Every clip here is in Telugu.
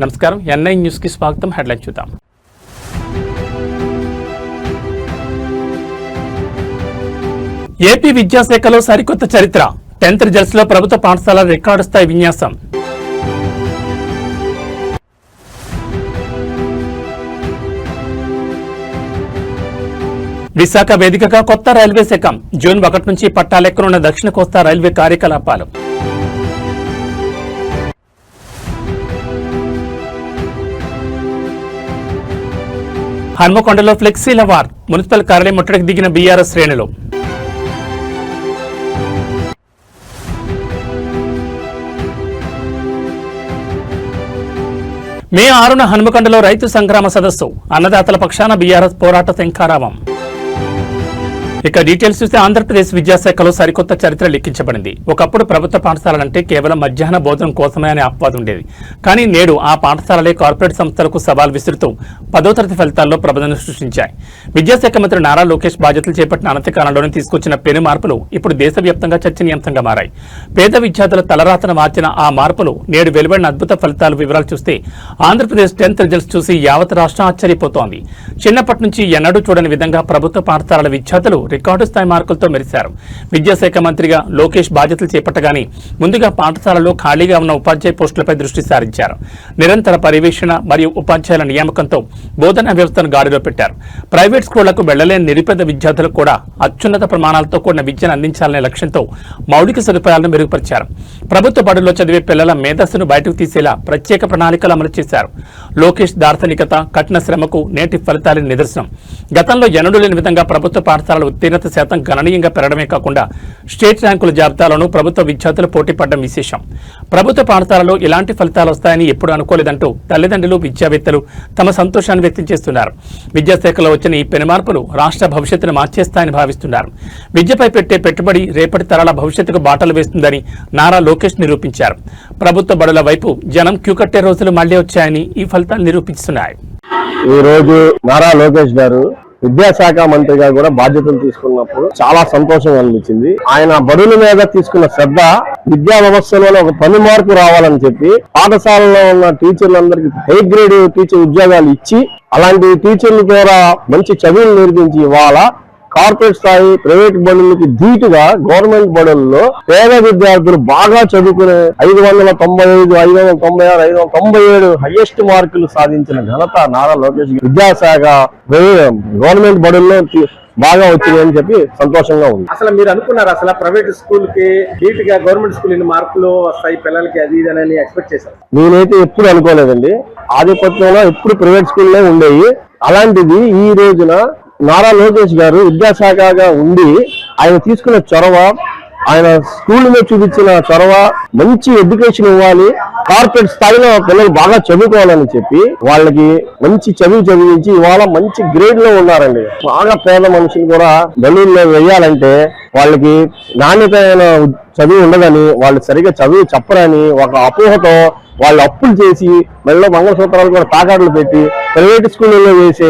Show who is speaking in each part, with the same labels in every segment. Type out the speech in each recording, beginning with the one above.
Speaker 1: నమస్కారం, ఎన్ఐ న్యూస్ కి స్వాగతం. హెడ్లైన్ చూద్దాం. ఏపీ విద్యాశాఖలో సరికొత్త చరిత్ర. 10th రిజల్ట్స్ లో ప్రభుత్వ పాఠశాల రికార్డు స్థాయి విన్యాసం. విశాఖ వేదికగా కొత్త రైల్వే శాఖ. జూన్ 1 నుంచి పట్టాలెక్కనున్న దక్షిణ కోస్తా రైల్వే కార్యకలాపాలు. హన్మకొండలో ఫ్లెక్సీల వార్. మున్సిపల్ కార్యాలయం ముట్టడికి దిగిన బీఆర్ఎస్ శ్రేణులు. మే 6న హన్మకొండలో రైతు సంగ్రామ సదస్సు. అన్నదాతల పక్షాన బీఆర్ఎస్ పోరాట శంఖారావం. ఇక డీటెయిల్స్ చూస్తే ఆంధ్రప్రదేశ్ విద్యాశాఖలో సరికొత్త చరిత్ర లిఖించబడింది. ఒకప్పుడు ప్రభుత్వ పాఠశాలలంటే కేవలం మధ్యాహ్న భోజనం కోసమే అనే అపవాదం ఉండేది. కానీ నేడు ఆ పాఠశాలలే కార్పొరేట్ సంస్థలకు సవాల్ విసురుతూ 10వ తరగతి ఫలితాల్లో ప్రబోధన సృష్టించాయి. విద్యాశాఖ మంత్రి నారా లోకేష్ బాధ్యతలు చేపట్టిన అనతి కాలంలోనే తీసుకొచ్చిన పెను మార్పులు ఇప్పుడు దేశవ్యాప్తంగా చర్చనీయాంశంగా మారాయి. పేద విద్యార్థుల తలరాతను మార్చిన ఆ మార్పులు నేడు వెలువడిన అద్భుత ఫలితాల వివరాలు చూస్తే ఆంధ్రప్రదేశ్ 10th రిజల్ట్స్ చూసి యావత్ రాష్ట్రం ఆశ్చర్యపోతోంది. చిన్నప్పటి నుంచి ఎన్నడూ చూడని విధంగా ప్రభుత్వ పాఠశాలల విద్యార్థులు రికార్డు స్థాయి మార్కులతో మెరిశారు. విద్యాశాఖ మంత్రిగా లోకేష్ బాధ్యతలు చేపట్టగానే ముందుగా పాఠశాలలో ఖాళీగా ఉన్న ఉపాధ్యాయ పోస్టులపై దృష్టి సారించారు. నిరంతర పర్యవేక్షణ మరియు ఉపాధ్యాయుల నియామకంతో బోధనా వ్యవస్థను గాడిలో పెట్టారు. ప్రైవేట్ స్కూళ్లకు వెళ్లలేని నిరుపేద విద్యార్థులకు కూడా అత్యున్నత ప్రమాణాలతో కూడిన విద్యను అందించాలనే లక్ష్యంతో మౌలిక సదుపాయాలను మెరుగుపరిచారు. ప్రభుత్వ బడుల్లో చదివే పిల్లల మేధస్సును బయటకు తీసేలా ప్రత్యేక ప్రణాళికలు అమలు చేశారు. లోకేష్ దార్శనికత, కఠిన శ్రమకు నేటి ఫలితాల నిదర్శనం. గతంలో ఎన్నడూ లేని విధంగా ప్రభుత్వ పాఠశాలల ఉత్తీర్ణత శాతం గణనీయంగా పెరగడమే కాకుండా స్టేట్ ర్యాంకుల జాబితాలోనూ ప్రభుత్వ విద్యార్థులు పోటీ పడడం విశేషం. ప్రభుత్వ పాఠశాలలో ఇలాంటి ఫలితాలు వస్తాయని ఎప్పుడు అనుకోలేదంటూ తల్లిదండ్రులు, విద్యావేత్తలు తమ సంతోషాన్ని వ్యక్తం చేస్తున్నారు. విద్యాశాఖలో వచ్చిన ఈ పెను మార్పులు రాష్ట్ర భవిష్యత్తును మార్చేస్తాయని భావిస్తున్నారు. విద్యపై పెట్టే పెట్టుబడి రేపటి తరాల భవిష్యత్తుకు బాటలు వేస్తుందని నారా లోకేష్ నిరూపించారు. ప్రభుత్వ బడుల వైపు జనం క్యూ కట్టే రోజులు మళ్లీ వచ్చాయని ఈ ఫలితాలు నిరూపిస్తున్నాయి.
Speaker 2: ఈ రోజు నారా లోకేష్ గారు విద్యాశాఖ మంత్రిగా కూడా బాధ్యతలు తీసుకున్నప్పుడు చాలా సంతోషం అనిపించింది. ఆయన బడుల మీద తీసుకున్న శ్రద్ధ విద్యా వ్యవస్థలో ఒక పని మార్పు రావాలని చెప్పి పాఠశాలలో ఉన్న టీచర్లందరికీ హై గ్రేడ్ టీచర్ ఉద్యోగాలు ఇచ్చి అలాంటి టీచర్ల ద్వారా మంచి చదువులు నేర్పించి ఇవాళ కార్పొరేట్ స్థాయి ప్రైవేట్ బడులకి ధీటుగా గవర్నమెంట్ బడుల్లో పేద విద్యార్థులు బాగా చదువుకునే 595, 596, 597 హైయెస్ట్ మార్కులు సాధించిన ఘనత నారా లోకేష్. విద్యాశాఖ గవర్నమెంట్ బడుల్లో బాగా వచ్చింది అని చెప్పి సంతోషంగా ఉంది.
Speaker 3: అసలు మీరు అనుకున్నారు అసలు ప్రైవేట్ స్కూల్ కి ధీటుగా గవర్నమెంట్ స్కూల్ ఇన్ని మార్కులు వస్తాయి పిల్లలకి అది అని ఎక్స్పెక్ట్ చేశారు?
Speaker 2: నేనైతే ఎప్పుడు అనుకోలేదండి. ఆధిపత్యంలో ఎప్పుడు ప్రైవేట్ స్కూల్లో ఉండేవి. అలాంటిది ఈ రోజున నారా లోకేష్ గారు విద్యాశాఖగా ఉండి ఆయన తీసుకున్న చొరవ, ఆయన స్కూల్ మీద చూపించిన చొరవ, మంచి ఎడ్యుకేషన్ ఇవ్వాలి, కార్పొరేట్ స్థాయిలో పిల్లలు బాగా చదువుకోవాలని చెప్పి వాళ్ళకి మంచి చదివించి ఇవాళ మంచి గ్రేడ్ లో ఉన్నారండి. బాగా పేద మనుషులు కూడా బడుల్లో వేయాలంటే వాళ్ళకి నాణ్యతమైన చదువు ఉండదని, వాళ్ళు సరిగ్గా చదువు చెప్పరని ఒక అపోహతో వాళ్ళు అప్పులు చేసి మళ్ళీ మంగళసూత్రాలు కూడా తాకాట్లు పెట్టి ప్రైవేట్ స్కూళ్ళలో వేసే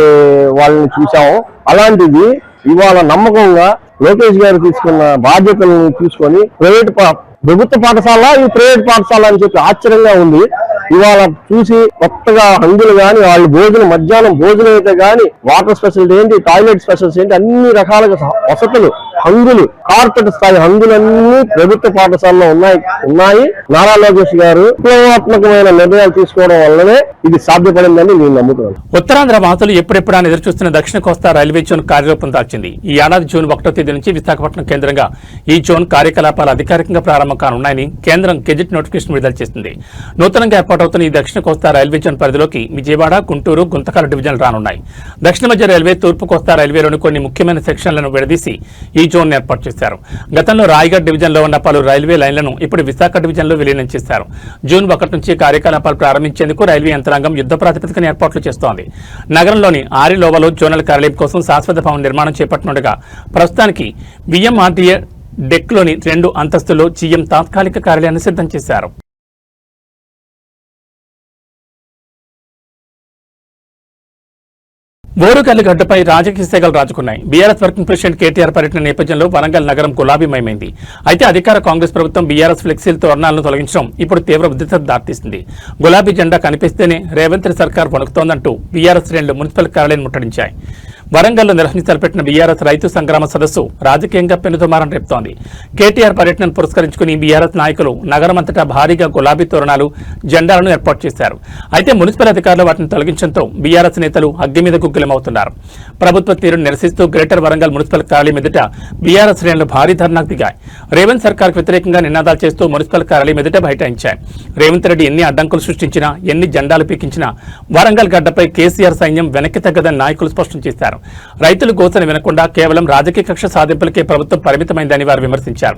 Speaker 2: వాళ్ళని చూసాము. అలాంటిది ఇవాళ నమ్మకంగా లోకేష్ గారు తీసుకున్న బాధ్యతలను తీసుకొని ప్రభుత్వ పాఠశాల ఈ ప్రైవేట్ పాఠశాల అని చెప్పి ఆశ్చర్యంగా ఉంది. ఇవాళ చూసి కొత్తగా హంగులు గాని, వాళ్ళు మధ్యాహ్నం భోజనం అయితే గాని, వాటర్ స్పెషాలిటీ ఏంటి, టాయిలెట్ స్పెషాలిటీ ఏంటి, అన్ని రకాలుగా వసతులు, హంగులు, కార్పొరేట్ స్థాయి హంగులన్నీ ప్రభుత్వ పాఠశాలలో ఉన్నాయి. నారా లోకేష్ గారు విప్లవాత్మకమైన నిర్ణయాలు తీసుకోవడం వల్లనే ఇది సాధ్యపడిందని నేను నమ్ముతున్నాను.
Speaker 1: ఉత్తరాంధ్ర వాసులు ఎప్పుడెప్పుడా ఎదురు చూస్తున్న దక్షిణ కోస్తా రైల్వే జోన్ కార్యరూపం దాల్చింది. ఈ ఏడాది జూన్ 1వ తేదీ నుంచి విశాఖపట్నం కేంద్రంగా ఈ జోన్ కార్యకలాపాలు అధికారికంగా ప్రారంభం కానున్నాయని కేంద్రం గెజిట్ నోటిఫికేషన్ విడుదల చేసింది. నూతనంగా ఏర్పాటవుతున్న ఈ దక్షిణ కోస్తా రైల్వే జోన్ పరిధిలోకి విజయవాడ, గుంటూరు, గుంతకల్ డివిజన్లు రానున్నాయి. దక్షిణ మధ్య రైల్వే, తూర్పు కోస్తా రైల్వేలోని కొన్ని ముఖ్యమైన సెక్షన్లను విడదీసి ఈ జోన్ ఏర్పాటు చేశారు. గతంలో రాయగఢ్ డివిజన్ లో ఉన్న పలు రైల్వే లైన్లను ఇప్పుడు విశాఖ డివిజన్ లో విలీనం చేశారు. జూన్ 1 నుంచి కార్యకలాపాలు ప్రారంభించేందుకు రైల్వే యంత్రాంగం యుద్ధ ప్రాతిపదికన ఏర్పాట్లు చేస్తోంది. నగరంలోని ఆరిలోవలో జోనల్ కార్యాలయం కోసం శాశ్వత భవన నిర్మాణం చేపట్టనుండగా ప్రస్తుతానికి విఎంఆర్డీఏ డెక్లోని 2 అంతస్తుల్లో జీఎం తాత్కాలిక కార్యాలయాన్ని సిద్ధం చేశారు. బోరుగల్లి గడ్డపై రాజకీయ సెగలు రాజుకున్నాయి. బీఆర్ఎస్ వర్కింగ్ ప్రెసిడెంట్ కేటీఆర్ పర్యటన నేపథ్యంలో వరంగల్ నగరం గులాబీమయమైంది. అయితే అధికార కాంగ్రెస్ ప్రభుత్వం బీఆర్ఎస్ ఫ్లెక్సీల తోరణాలను తొలగించడం ఇప్పుడు తీవ్ర ఉద్రిక్తతకు దారితీసింది. గులాబీ జెండా కనిపిస్తేనే రేవంత్ రెడ్డి సర్కార్ వణుకుతోందంటూ బీఆర్ఎస్ శ్రేణులు మున్సిపల్ కార్యాలయం ముట్టడించాయి. వరంగల్లో నిర్వహించి తలపెట్టిన బీఆర్ఎస్ రైతు సంగ్రామ సదస్సు రాజకీయంగా పెనుదుమారం రేపుతోంది. కేటీఆర్ పర్యటనను పురస్కరించుకుని బీఆర్ఎస్ నాయకులు నగరమంతటా భారీగా గులాబీ తోరణాలు, జెండాలను ఏర్పాటు చేశారు. అయితే మున్సిపల్ అధికారులు వాటిని తొలగించడంతో బీఆర్ఎస్ నేతలు అగ్గి మీద గుగ్గిలమవుతున్నారు. ప్రభుత్వ తీరును నిరసిస్తూ గ్రేటర్ వరంగల్ మున్సిపల్ కార్యాలయం ఎదుట బీఆర్ఎస్ శ్రేణులు భారీ ధర్నాకు దిగాయి. రేవంత్ సర్కార్కు వ్యతిరేకంగా నినాదాలు చేస్తూ మున్సిపల్ కార్యాలయం ఎదుట బైఠాయించాయి. రేవంత్ రెడ్డి ఎన్ని అడ్డంకులు సృష్టించినా, ఎన్ని జెండాలు పీకించినా వరంగల్ గడ్డపై కేసీఆర్ సైన్యం వెనక్కి తగ్గదని నాయకులు స్పష్టం చేశారు. రైతులు గోసన వినకుండా కేవలం రాజకీయ కక్ష సాధింపులకే ప్రభుత్వం పరిమితమైందని వారు విమర్శించారు.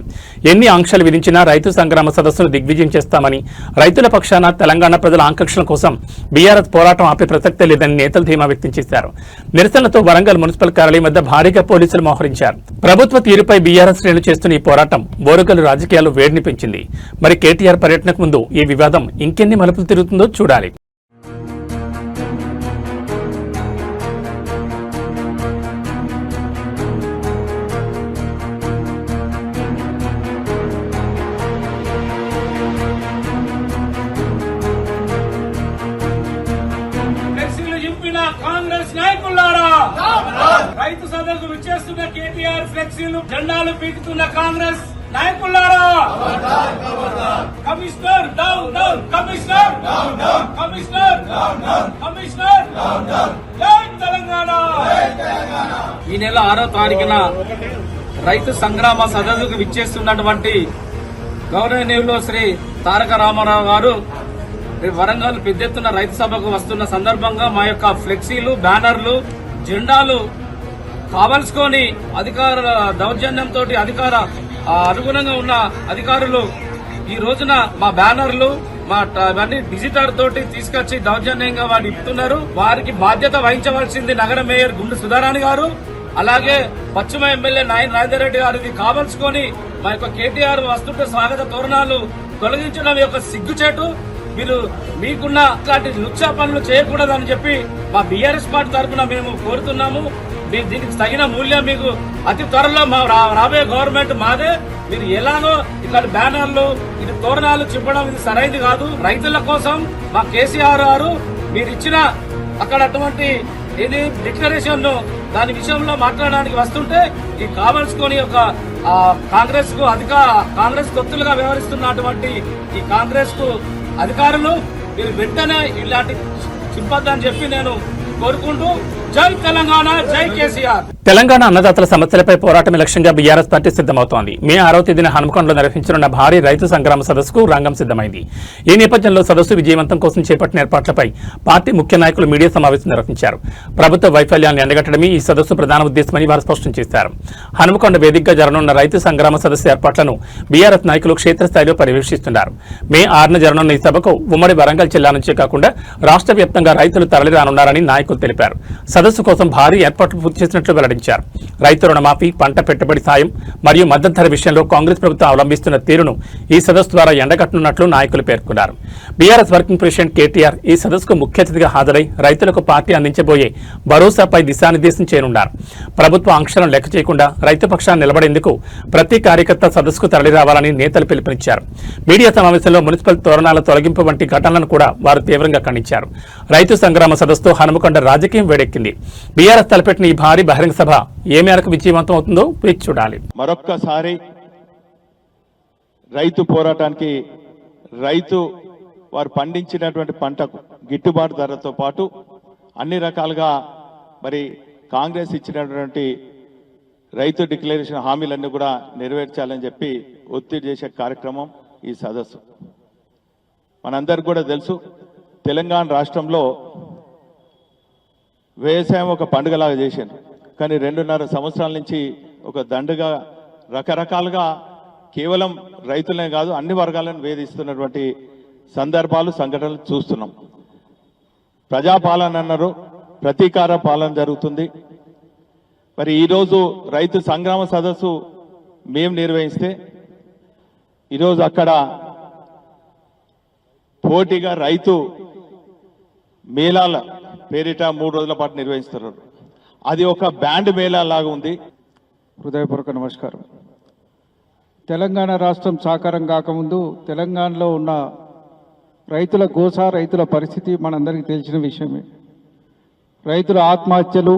Speaker 1: ఎన్ని ఆంక్షలు విధించినా రైతు సంగ్రామ సదస్సును దిగ్విజయం చేస్తామని, రైతుల పక్షాన తెలంగాణ ప్రజల ఆకాంక్షల కోసం బీఆర్ఎస్ పోరాటం ఆపే ప్రసక్తే లేదని నేతలు ధీమా వ్యక్తం చేశారు. నిరసనలతో వరంగల్ మున్సిపల్ కార్యాలయం వద్ద భారీగా పోలీసులు మోహరించారు. ప్రభుత్వ తీరుపై బీఆర్ఎస్ శ్రేణులు చేస్తున్న ఈ పోరాటం బోరుగల్లు రాజకీయాల్లో వేడిని పెంచింది. మరి కేటీఆర్ పర్యటనకు ముందు ఈ వివాదం ఇంకెన్ని మలుపులు తిరుగుతుందో చూడాలి.
Speaker 4: కాంగ్రెస్ నాయకులారా, రైతు సదస్సు విచ్చేస్తున్న కేటీఆర్ ఫ్లెక్సీలు, జెండాలు పీకుతున్న కాంగ్రెస్ నాయకులారా, commissioner down down, commissioner commissioner commissioner జై తెలంగాణ. ఈ నెల 6వ తారీఖున రైతు సంగ్రామ సదస్సుకు విచ్చేస్తున్నటువంటి గౌరవనీయులు శ్రీ తారక రామారావు గారు వరంగల్ పెద్ద ఎత్తున రైతు సభకు వస్తున్న సందర్భంగా మా యొక్క ఫ్లెక్సీలు, బ్యానర్లు, జెండాలు కావలసుకొని అధికారుల దౌర్జన్యంతో అనుగుణంగా ఉన్న అధికారులు ఈ రోజున మా బ్యానర్లు, మా ఇవన్నీ డిజిటల్ తోటి తీసుకొచ్చి దౌర్జన్యంగా వారు ఇస్తున్నారు. వారికి బాధ్యత వహించవలసింది నగర మేయర్ గుండు సుధారాణి గారు, అలాగే పశ్చిమ ఎమ్మెల్యే నరేందర్ రెడ్డి గారు. ఇది కావలసుకొని మా యొక్క కేటీఆర్ వస్తుంటే స్వాగత తోరణాలు తొలగించడం యొక్క సిగ్గుచేటు. మీరు మీకున్న ఇట్లాంటి లుచ్చా పనులు చేయకూడదని చెప్పి మా బీఆర్ఎస్ పార్టీ తరఫున మేము కోరుతున్నాము. దీనికి తగిన మూల్యం మీకు అతి త్వరలో మా రాబోయే గవర్నమెంట్ మాదే. మీరు ఎలాగో ఇక్కడ బ్యానర్లు, ఇది తోరణాలు చింపడం ఇది సరైనది కాదు. రైతుల కోసం మా కేసీఆర్ గారు మీరు ఇచ్చిన అక్కడ అటువంటి ఇది డిక్లరేషన్ దాని విషయంలో మాట్లాడడానికి వస్తుంటే ఈ కావలసుకొని ఒక కాంగ్రెస్ కు కాంగ్రెస్ తొత్తులుగా వ్యవహరిస్తున్నటువంటి ఈ కాంగ్రెస్ కు అధికారులు మీరు వెంటనే ఇలాంటి చింపొద్దని చెప్పి నేను కోరుకుంటూ జై తెలంగాణ, జై కేసీఆర్.
Speaker 1: తెలంగాణ అన్నదాతల సమస్యలపై పోరాటమే లక్ష్యంగా బీఆర్ఎస్ పార్టీ సిద్దమవుతోంది. మే 6వ తేదీన హన్మకొండలో నిర్వహించనున్న భారీ రైతు సంగ్రామ సదస్సుకు రంగం సిద్దమైంది. ఈ నేపథ్యంలో సదస్సు విజయవంతం కోసం చేపట్టిన ఏర్పాట్లపై పార్టీ ముఖ్య నాయకులు మీడియా సమావేశం నిర్వహించారు. ప్రభుత్వ వైఫల్యాన్ని ఎండగట్టడమే ఈ సదస్సు ప్రధాన ఉద్దేశమని వారు స్పష్టం చేశారు. హన్మకొండ వేదికగా జరగనున్న రైతు సంగ్రామ సదస్సు ఏర్పాట్లను బీఆర్ఎస్ నాయకులు క్షేత్రస్థాయిలో పర్యవేక్షిస్తున్నారు. మే 6న జరగనున్న ఈ సభకు ఉమ్మడి వరంగల్ జిల్లా నుంచే కాకుండా రాష్ట్ర వ్యాప్తంగా రైతులు తరలిరానున్నారని నాయకులు తెలిపారు. సదస్సు కోసం భారీ ఏర్పాట్లు పూర్తి చేసినట్లు వెల్లడించారు. రైతు రుణమాఫీ, పంట పెట్టుబడి సాయం మరియు మద్దతు ధర విషయంలో కాంగ్రెస్ ప్రభుత్వం అవలంబిస్తున్న తీరును ఈ సదస్సు ద్వారా ఎండగట్టనున్నట్లు నాయకులు పేర్కొన్నారు. బీఆర్ఎస్ వర్కింగ్ ప్రెసిడెంట్ కేటీఆర్ ఈ సదస్సుకు ముఖ్య అతిథిగా హాజరై రైతులకు పార్టీ అందించబోయే భరోసాపై దిశానిర్దేశం చేయనున్నారు. ప్రభుత్వ ఆంక్షలను లెక్క చేయకుండా రైతు పక్షాన్ని నిలబడేందుకు ప్రతి కార్యకర్త సదస్సుకు తరలిరావాలని నేతలు పిలుపునిచ్చారు. మీడియా సమావేశంలో మున్సిపల్ తోరణాల తొలగింపు వంటి ఘటనలను కూడా వారు తీవ్రంగా ఖండించారు. రైతు సంగ్రామ సదస్సుతో హనుమకొండ రాజకీయం వేడెక్కింది. బీఆర్ఎస్ తలపెట్టిన ఈ భారీ బహిరంగ సభ ఏ మేరకు విజయవంతం అవుతుందో వేచి చూడాలి.
Speaker 5: మరొక్కసారి రైతు పోరాటానికి, రైతు వారు పండించినటువంటి పంటకు గిట్టుబాటు ధరతో పాటు అన్ని రకాలుగా మరి కాంగ్రెస్ ఇచ్చినటువంటి రైతు డిక్లరేషన్ హామీలన్నీ కూడా నెరవేర్చాలని చెప్పి ఒత్తిడి చేసే కార్యక్రమం ఈ సదస్సు. మనందరికి కూడా తెలుసు, తెలంగాణ రాష్ట్రంలో వ్యవసాయం ఒక పండుగలాగా చేశారు. కానీ 2.5 సంవత్సరాల నుంచి ఒక దండుగా రకరకాలుగా కేవలం రైతులనే కాదు అన్ని వర్గాలను వేధిస్తున్నటువంటి సందర్భాలు, సంఘటనలు చూస్తున్నాం. ప్రజాపాలన అన్నారు, ప్రతీకార పాలన జరుగుతుంది. మరి ఈరోజు రైతు సంగ్రామ సదస్సు మేము నిర్వహిస్తే ఈరోజు అక్కడ పోటీగా రైతు మేళాల పేరిట 3 రోజుల పాటు నిర్వహిస్తున్నారు. అది ఒక బ్యాండ్ మేళా లాగా ఉంది.
Speaker 6: హృదయపూర్వక నమస్కారం. తెలంగాణ రాష్ట్రం సాకారం కాకముందు తెలంగాణలో ఉన్న రైతుల గోస, రైతుల పరిస్థితి మనందరికీ తెలిసిన విషయమే. రైతుల ఆత్మహత్యలు,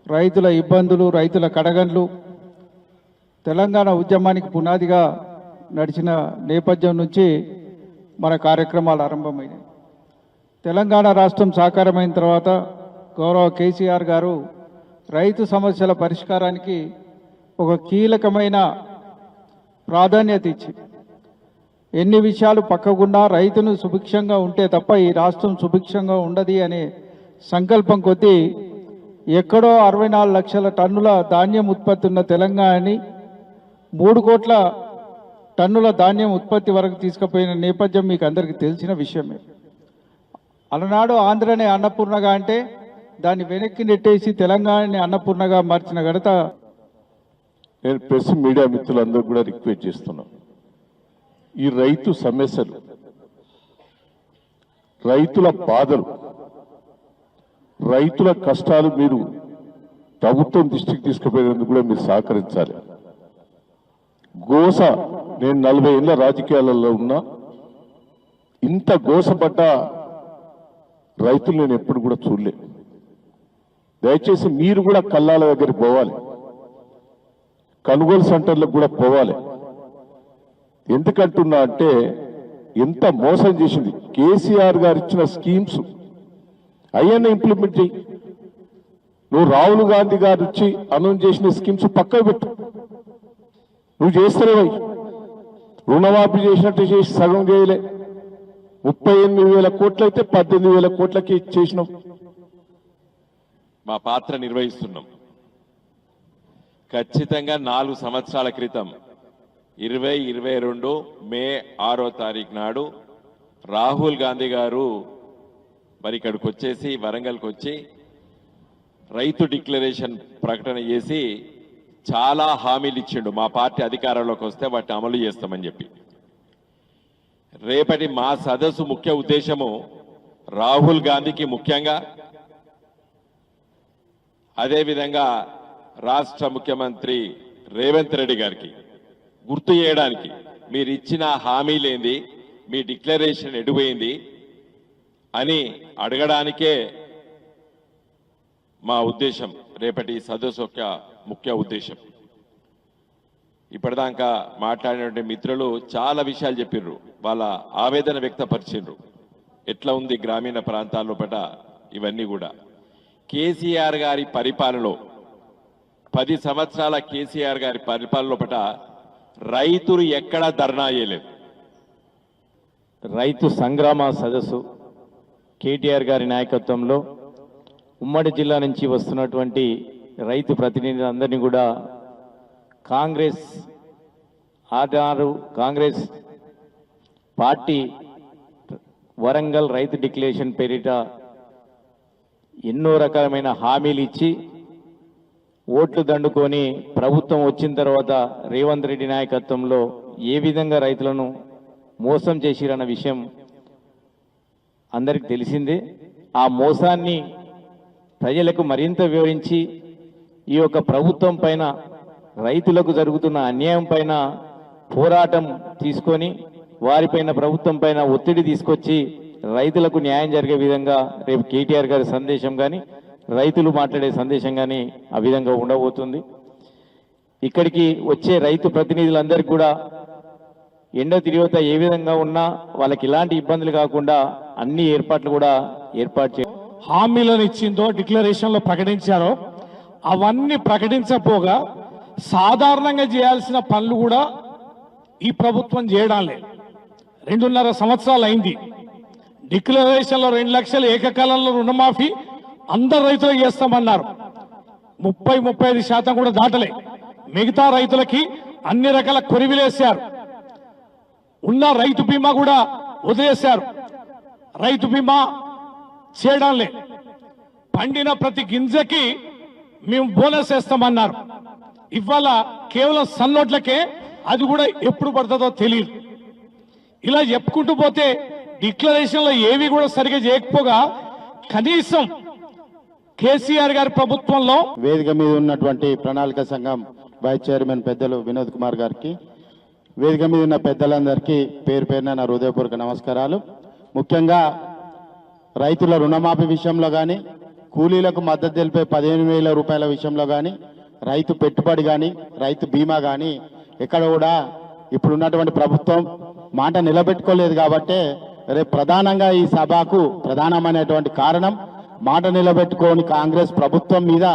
Speaker 6: రైతుల ఇబ్బందులు, రైతుల కడగండ్లు తెలంగాణ ఉద్యమానికి పునాదిగా నడిచిన నేపథ్యం నుంచి మన కార్యక్రమాలు ఆరంభమైనాయి. తెలంగాణ రాష్ట్రం సాకారమైన తర్వాత గౌరవ కేసీఆర్ గారు రైతు సమస్యల పరిష్కారానికి ఒక కీలకమైన ప్రాధాన్యత ఇచ్చి ఎన్ని విషయాలు పక్కకున్నా రైతును సుభిక్షంగా ఉంటే తప్ప ఈ రాష్ట్రం సుభిక్షంగా ఉండదు అనే సంకల్పం కొద్దీ ఎక్కడో 64 లక్షల టన్నుల ధాన్యం ఉత్పత్తి ఉన్న తెలంగాణని 3 కోట్ల టన్నుల ధాన్యం ఉత్పత్తి వరకు తీసుకుపోయిన నేపథ్యం మీకు అందరికీ తెలిసిన విషయమే. అలనాడు ఆంధ్రనే అన్నపూర్ణగా అంటే దాన్ని వెనక్కి నెట్టేసి తెలంగాణని అన్నపూర్ణగా మార్చిన ఘనత.
Speaker 7: నేను ప్రెస్ మీడియా మిత్రులందరూ కూడా రిక్వెస్ట్ చేస్తున్నాను, ఈ రైతు సమస్యలు, రైతుల బాధలు, రైతుల కష్టాలు మీరు ప్రభుత్వం దృష్టికి తీసుకుపోయేందుకు కూడా మీరు సహకరించాలి. గోస, నేను 40 ఏళ్ళ రాజకీయాలలో ఉన్నా, ఇంత గోసపడ్డ రైతులు నేను ఎప్పుడు కూడా చూడలే. దయచేసి మీరు కూడా కల్లాల దగ్గరికి పోవాలి, కొనుగోలు సెంటర్లకు కూడా పోవాలి. ఎందుకంటున్నా అంటే ఎంత మోసం చేసింది. కేసీఆర్ గారు ఇచ్చిన స్కీమ్స్ అయ్యన్న ఇంప్లిమెంట్ చేయి. నువ్వు రాహుల్ గాంధీ గారు ఇచ్చి అనౌన్స్ చేసిన స్కీమ్స్ పక్కకు పెట్టు, నువ్వు చేస్తలేవై. రుణమాఫీ చేసినట్టు చేసి సగం చేయలే. 38,000 కోట్లు అయితే 18,000 కోట్లకి చేసినాం.
Speaker 8: మా పాత్ర నిర్వహిస్తున్నాం. ఖచ్చితంగా 4 సంవత్సరాల క్రితం 2022 మే 6వ తారీఖు నాడు రాహుల్ గాంధీ గారు మరి ఇక్కడికి వచ్చేసి వరంగల్కి వచ్చి రైతు డిక్లరేషన్ ప్రకటన చేసి చాలా హామీలు ఇచ్చిండు. మా పార్టీ అధికారంలోకి వస్తే వాటిని అమలు చేస్తామని చెప్పి. రేపటి మా సదస్సు ముఖ్య ఉద్దేశము రాహుల్ గాంధీకి ముఖ్యంగా, అదేవిధంగా రాష్ట్ర ముఖ్యమంత్రి రేవంత్ రెడ్డి గారికి గుర్తు చేయడానికి, మీరు ఇచ్చిన హామీలేంది, మీ డిక్లరేషన్ ఎటుపోయింది అని అడగడానికే మా ఉద్దేశం. రేపటి సదస్సు యొక్క ముఖ్య ఉద్దేశం. ఇప్పటిదాకా మాట్లాడినటువంటి మిత్రులు చాలా విషయాలు చెప్పిర్రు, వాళ్ళ ఆవేదన వ్యక్తపరిచిండ్రు. ఎట్లా ఉంది గ్రామీణ ప్రాంతాల్లో పట ఇవన్నీ కూడా. కేసీఆర్ గారి పరిపాలనలో 10 సంవత్సరాల కేసీఆర్ గారి పరిపాలనలో పట రైతులు ఎక్కడా ధర్నా చేయలేదు.
Speaker 9: రైతు సంగ్రామ సదస్సు కేటీఆర్ గారి నాయకత్వంలో ఉమ్మడి జిల్లా నుంచి వస్తున్నటువంటి రైతు ప్రతినిధులందరినీ కూడా కాంగ్రెస్ పార్టీ వరంగల్ రైతు డిక్లరేషన్ పేరిట ఎన్నో రకాలమైన హామీలు ఇచ్చి ఓట్లు దండుకొని ప్రభుత్వం వచ్చిన తర్వాత రేవంత్ రెడ్డి నాయకత్వంలో ఏ విధంగా రైతులను మోసం చేసిరన్న విషయం అందరికి తెలిసిందే. ఆ మోసాన్ని ప్రజలకు మరింత వివరించి ఈ యొక్క ప్రభుత్వం పైన, రైతులకు జరుగుతున్న అన్యాయం పైన పోరాటం తీసుకొని వారిపైన, ప్రభుత్వం పైన ఒత్తిడి తీసుకొచ్చి రైతులకు న్యాయం జరిగే విధంగా రేపు కేటీఆర్ గారి సందేశం కానీ, రైతులు మాట్లాడే సందేశం కానీ ఆ విధంగా ఉండబోతుంది. ఇక్కడికి వచ్చే రైతు ప్రతినిధులందరికీ కూడా ఎండ తీవ్రత ఏ విధంగా ఉన్నా వాళ్ళకి ఇలాంటి ఇబ్బందులు కాకుండా అన్ని ఏర్పాట్లు కూడా ఏర్పాటు చేయాలి.
Speaker 10: హామీలను ఇచ్చిందో డిక్లరేషన్లో ప్రకటించారో అవన్నీ ప్రకటించకపోగా సాధారణంగా చేయాల్సిన పనులు కూడా ఈ ప్రభుత్వం చేయడం లేదు. 2.5 సంవత్సరాలు అయింది. డిక్లరేషన్లో 2 లక్షల ఏకకాలంలో రుణమాఫీ అందరు రైతులకు చేస్తామన్నారు. 30-35% కూడా దాటలే. మిగతా రైతులకి అన్ని రకాల కొరివిలేశారు. ఉన్న రైతు బీమా కూడా వదిలేశారు. రైతు బీమా చేయడం లేదు. పండిన ప్రతి గింజకి మేము బోనస్ వేస్తామన్నారు. ఇవాళ కేవలం సన్నోట్లకే, అది కూడా ఎప్పుడు పడుతుందో తెలియదు. ఇలా చెప్పుకుంటూ పోతే డిక్లరేషన్లో ఏవి కూడా సరిగా చేయకపోగా కనీసం కేసీఆర్ గారి ప్రభుత్వంలో
Speaker 7: వేదిక మీద ఉన్నటువంటి ప్రణాళిక సంఘం వైస్ చైర్మన్ పెద్దలు వినోద్ కుమార్ గారికి, వేదిక మీద ఉన్న పెద్దలందరికీ పేరు పేరున నా హృదయపూర్వక నమస్కారాలు. ముఖ్యంగా రైతుల రుణమాఫీ విషయంలో కానీ, కూలీలకు మద్దతు తెలిపే 15,000 రూపాయల విషయంలో కానీ, రైతు పెట్టుబడి కానీ, రైతు బీమా కానీ ఎక్కడ కూడా ఇప్పుడున్నటువంటి ప్రభుత్వం మాట నిలబెట్టుకోలేదు. కాబట్టే రేపు ప్రధానంగా ఈ సభకు ప్రధానమైనటువంటి కారణం మాట నిలబెట్టుకోని కాంగ్రెస్ ప్రభుత్వం మీద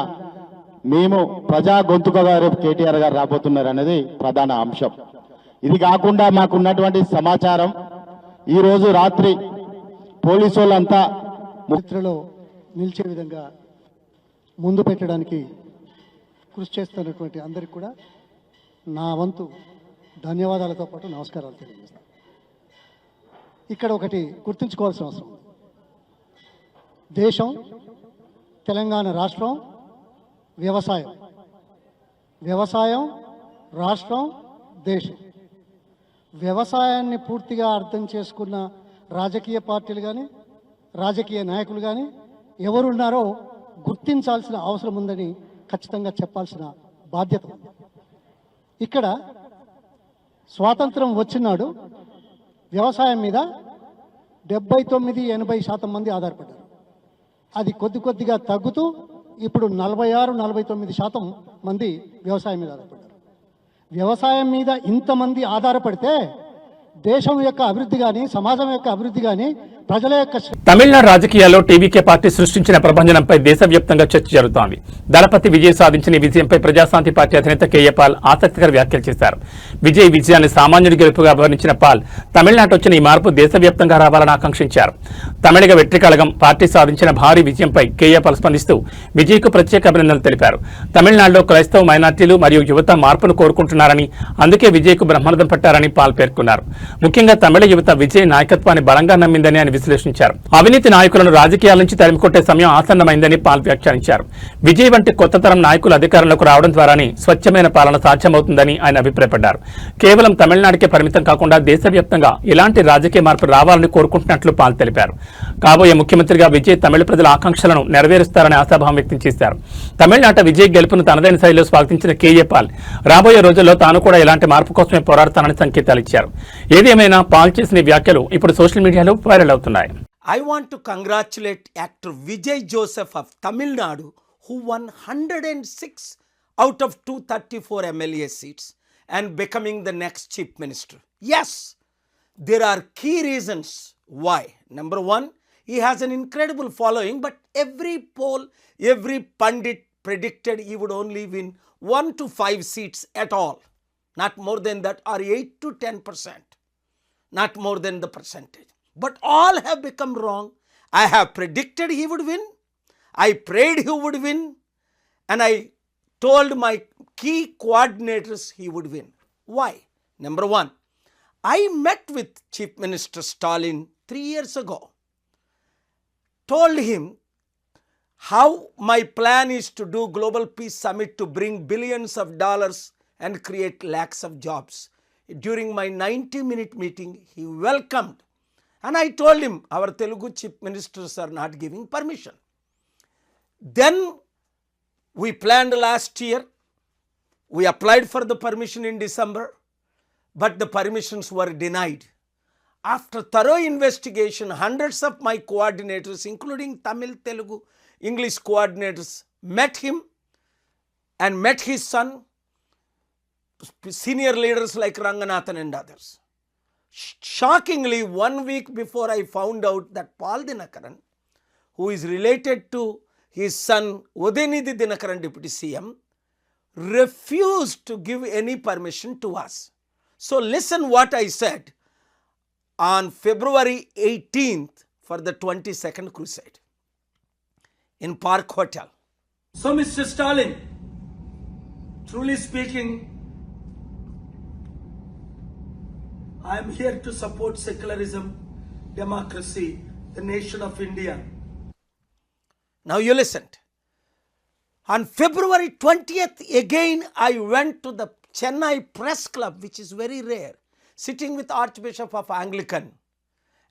Speaker 7: మేము ప్రజా గొంతుకగా రేపు కేటీఆర్ గారు రాబోతున్నారు అనేది ప్రధాన అంశం. ఇది కాకుండా మాకున్నటువంటి సమాచారం, ఈరోజు రాత్రి పోలీసు వాళ్ళంతా
Speaker 11: చరిత్రలో నిలిచే విధంగా ముందు పెట్టడానికి కృషి చేస్తున్నటువంటి అందరికీ కూడా నా వంతు ధన్యవాదాలతో పాటు నమస్కారాలు తెలియజేస్తాను. ఇక్కడ ఒకటి గుర్తుంచుకోవాల్సిన అవసరం, దేశం తెలంగాణ రాష్ట్రం వ్యవసాయం రాష్ట్రం దేశం. వ్యవసాయాన్ని పూర్తిగా అర్థం చేసుకున్న రాజకీయ పార్టీలు కానీ రాజకీయ నాయకులు కానీ ఎవరున్నారో గుర్తించాల్సిన అవసరం ఉందని ఖచ్చితంగా చెప్పాల్సిన బాధ్యత ఉంది. ఇక్కడ స్వాతంత్రం వచ్చినాడు వ్యవసాయం మీద 79-80% మంది ఆధారపడ్డారు. అది కొద్దిగా తగ్గుతూ ఇప్పుడు 46-49% మంది వ్యవసాయం మీద ఆధారపడ్డారు. వ్యవసాయం మీద ఇంతమంది ఆధారపడితే దేశం యొక్క అభివృద్ధి కానీ, సమాజం యొక్క అభివృద్ధి కానీ, ప్రజల యొక్క
Speaker 1: తమిళనాడు రాజకీయాల్లో టీవీకే పార్టీ సృష్టించిన ప్రభంజనంపై దేశవ్యాప్తంగా చర్చ జరుగుతోంది. దళపతి విజయ్ సాధించిన ఈ విజయంపై ప్రజాశాంతి పార్టీ అధినేత కేఏ పాల్ ఆసక్తికర వ్యాఖ్యలు చేశారు. విజయాన్ని సామాన్యుడి గెలుపుగా వర్ణించిన పాల్ తమిళనాడు వచ్చిన ఈ మార్పు దేశవ్యాప్తంగా రావాలని ఆకాంక్షించారు. తమిళగ వెట్రి కళగం పార్టీ సాధించిన భారీ విజయంపై కేఏ పాల్ స్పందిస్తూ విజయ్కు ప్రత్యేక అభినందనలు తెలిపారు. తమిళనాడులో క్రైస్తవ మైనార్టీలు మరియు యువత మార్పును కోరుకుంటున్నారని, అందుకే విజయ్కు బ్రహ్మరథం పట్టారని పాల్ పేర్కొన్నారు. ముఖ్యంగా తమిళ యువత విజయ్ నాయకత్వాన్ని బలంగా నమ్మిందని ఆయన విశ్లేషించారు. అవినీతి నాయకులను రాజకీయాల నుంచి తరిమికొట్టే సమయం ఆసన్నమైందని పాల్ వ్యాఖ్యానించారు. విజయ్ వంటి కొత్త తరం నాయకులు అధికారంలోకి రావడం ద్వారానే స్వచ్ఛమైన పాలన సాధ్యమవుతుందని ఆయన అభిప్రాయపడ్డారు. కేవలం తమిళనాడుకే పరిమితం కాకుండా దేశవ్యాప్తంగా ఇలాంటి రాజకీయ మార్పు రావాలని కోరుకుంటున్నట్లు పాల్ తెలిపారు. కాబోయే ముఖ్యమంత్రిగా విజయ్ తమిళ ప్రజల ఆకాంక్షలను నెరవేరుస్తారని ఆశాభావం వ్యక్తం చేశారు. తమిళనాట విజయ్ గెలుపును తనదైన శైలిలో స్వాగతించిన కేఏ పాల్ రాబోయే రోజుల్లో తాను కూడా ఇలాంటి మార్పు కోసమే పోరాడతానని సంకేతాలు ఇచ్చారు. ఏదేమైనా పాల్ చేసిన వ్యాఖ్యలు ఇప్పుడు సోషల్ మీడియాలో వైరల్ అవుతున్నాయి.
Speaker 12: I want to congratulate actor Vijay Joseph of Tamil Nadu, who won 106 out of 234 MLA seats and becoming the next chief minister. Yes, there are key reasons why. Number one, he has an incredible following, but every poll, every pundit predicted he would only win 1 to 5 seats at all. Not more than that, or 8 to 10%. Not more than the percentage. But all have become wrong. I have predicted he would win. I prayed he would win. And I told my key coordinators he would win. Why? Number one, I met with Chief Minister Stalin 3 years ago. Told him how my plan is to do Global Peace Summit to bring billions of dollars and create lakhs of jobs. During my 90-minute meeting, he welcomed. And I told him, our Telugu chief ministers are not giving permission. Then we planned last year. We applied for the permission in December, but the permissions were denied. After thorough investigation, hundreds of my coordinators, including Tamil, Telugu, English coordinators, met him and met his son, senior leaders like Ranganathan and others. Shockingly, 1 week before I found out that Paul Dinakaran, who is related to his son Udayanidhi Dinakaran, Deputy CM, refused to give any permission to us. So listen what I said on February 18th for the 22nd crusade in Park Hotel.
Speaker 4: So Mr. Stalin, truly speaking, I am here to support secularism, democracy, the nation of India.
Speaker 12: Now you listened. On February 20th, again I went to the Chennai Press Club, which is very rare, sitting with Archbishop of Anglican,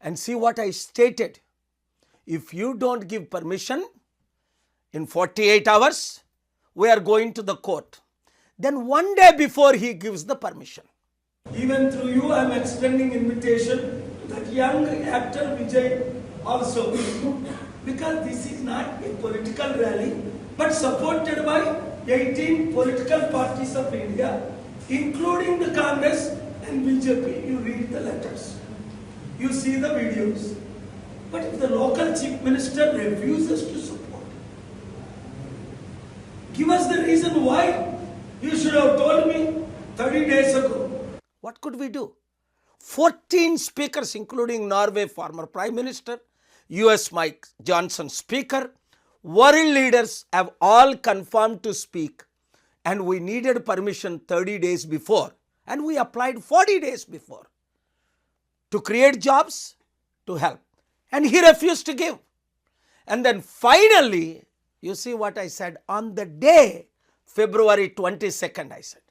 Speaker 12: and see what I stated. If you don't give permission, In 48 hours, we are going to the court. Then one day before he gives the permission.
Speaker 13: Even through you, I am extending invitation to that young actor Vijay also. Because this is not a political rally, but supported by 18 political parties of India, including the Congress and BJP. You read the letters. You see the videos. But if the local chief minister refuses to support, give us the reason why. You should have told me 30 days ago.
Speaker 12: What could we do? 14 speakers, including Norway former Prime Minister, US Mike Johnson speaker, world leaders have all confirmed to speak, and we needed permission 30 days before, and we applied 40 days before to create jobs, to help, and he refused to give. And then finally, you see what I said on the day, February 22nd, I said,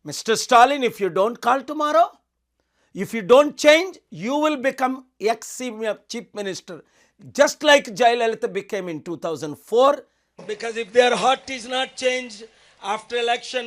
Speaker 12: Mr. Stalin, if you don't call tomorrow, if you don't change, you will become ex-chief minister, just like Jayalalitha became in 2004.
Speaker 13: Because if their heart is not changed after election,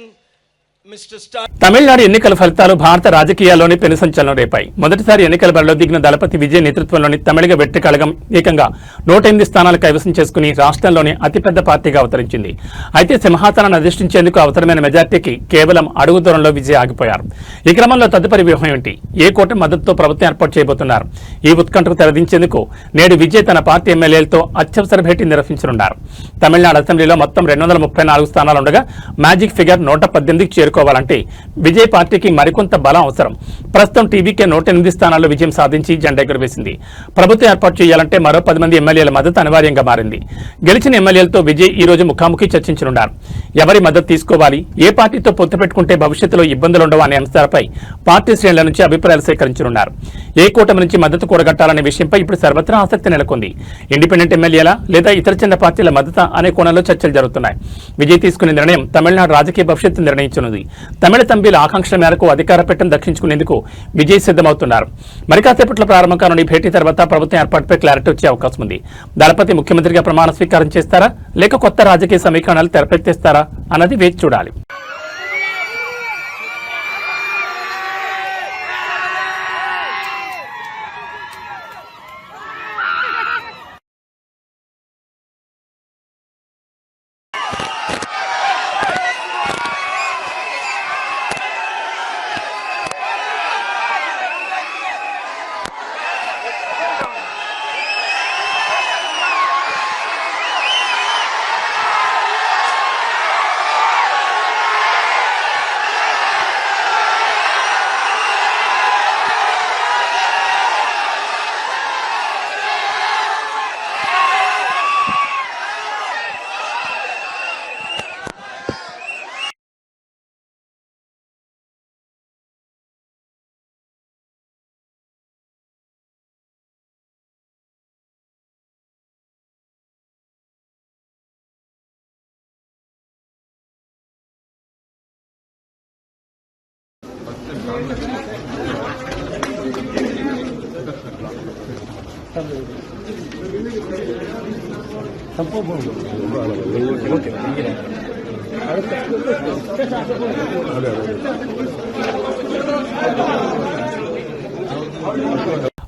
Speaker 13: Mr. Stalin.
Speaker 1: Tamil Nadu ఎన్నికల ఫలితాలు భారత రాజకీయాల్లోని పెను సంచలనం రేపాయి. మొదటిసారి ఎన్నికల బరిలో దిగిన దళపతి విజయ్ నేతృత్వంలోని తమిళగ వెట్రి కళగం ఏకంగా 108 స్థానాలు కైవసం చేసుకుని రాష్ట్రంలోని అతిపెద్ద పార్టీగా అవతరించింది. అయితే సింహాసనాన్ని అధిష్ఠించేందుకు అవసరమైన మెజార్టీకి కేవలం అడుగు దూరంలో విజయ్ ఆగిపోయారు. ఈ క్రమంలో తదుపరి వ్యూహం ఏంటి? ఏ కూటమి మద్దతుతో ప్రభుత్వం ఏర్పాటు చేయబోతున్నారు? ఈ ఉత్కంఠకు తెరదించేందుకు నేడు విజయ్ తన పార్టీ ఎమ్మెల్యేలతో అత్యవసర భేటీ నిర్వహించనున్నారు. తమిళనాడు అసెంబ్లీలో మొత్తం 234 స్థానాలు ఉండగా మ్యాజిక్ ఫిగర్ 118కి చేరుకోవాలంటే విజయ్ పార్టీకి మరికొంత బలం అవసరం. ప్రస్తుతం టీవీకే 108 స్థానాల్లో విజయం సాధించి జెండా ఎగురవేసింది. ప్రభుత్వం ఏర్పాటు చేయాలంటే మరో 10 మంది ఎమ్మెల్యేల మద్దతు అనివార్యంగా మారింది. గెలిచిన ఎమ్మెల్యేలతో విజయ్ ఈ రోజు ముఖాముఖి చర్చించనున్నారు. ఎవరి మద్దతు తీసుకోవాలి, ఏ పార్టీతో పొత్తు పెట్టుకుంటే భవిష్యత్తులో ఇబ్బందులుండవు అనే అంశాలపై పార్టీ శ్రేణుల నుంచి అభిప్రాయాలు సేకరించనున్నారు. ఏ కూటమి నుంచి మద్దతు కూడగట్టాలనే విషయంపై ఇప్పుడు సర్వత్రా ఆసక్తి నెలకొంది. ఇండిపెండెంట్ ఎమ్మెల్యేల లేదా ఇతర చిన్న పార్టీల మద్దతు అనే కోణంలో చర్చలు జరుగుతున్నాయి. విజయ్ తీసుకునే నిర్ణయం తమిళనాడు రాజకీయ భవిష్యత్తు నిర్ణయించనుంది. తమిళ తంబిల ఆకాంక్షల మేరకు అధికార పీఠం దక్కించుకునేందుకు విజయ్ సిద్ధమవుతున్నారు. మరి కాసేపట్లో ప్రారంభం కానున్న ఈ భేటీ తర్వాత ప్రభుత్వం ఏర్పాటుపై క్లారిటీ వచ్చే అవకాశం ఉంది. దళపతి ముఖ్యమంత్రిగా ప్రమాణ స్వీకారం చేస్తారా, లేక కొత్త రాజకీయ సమీకరణాలు తెరపెత్తేస్తారా అన్నది వేచి చూడాలి.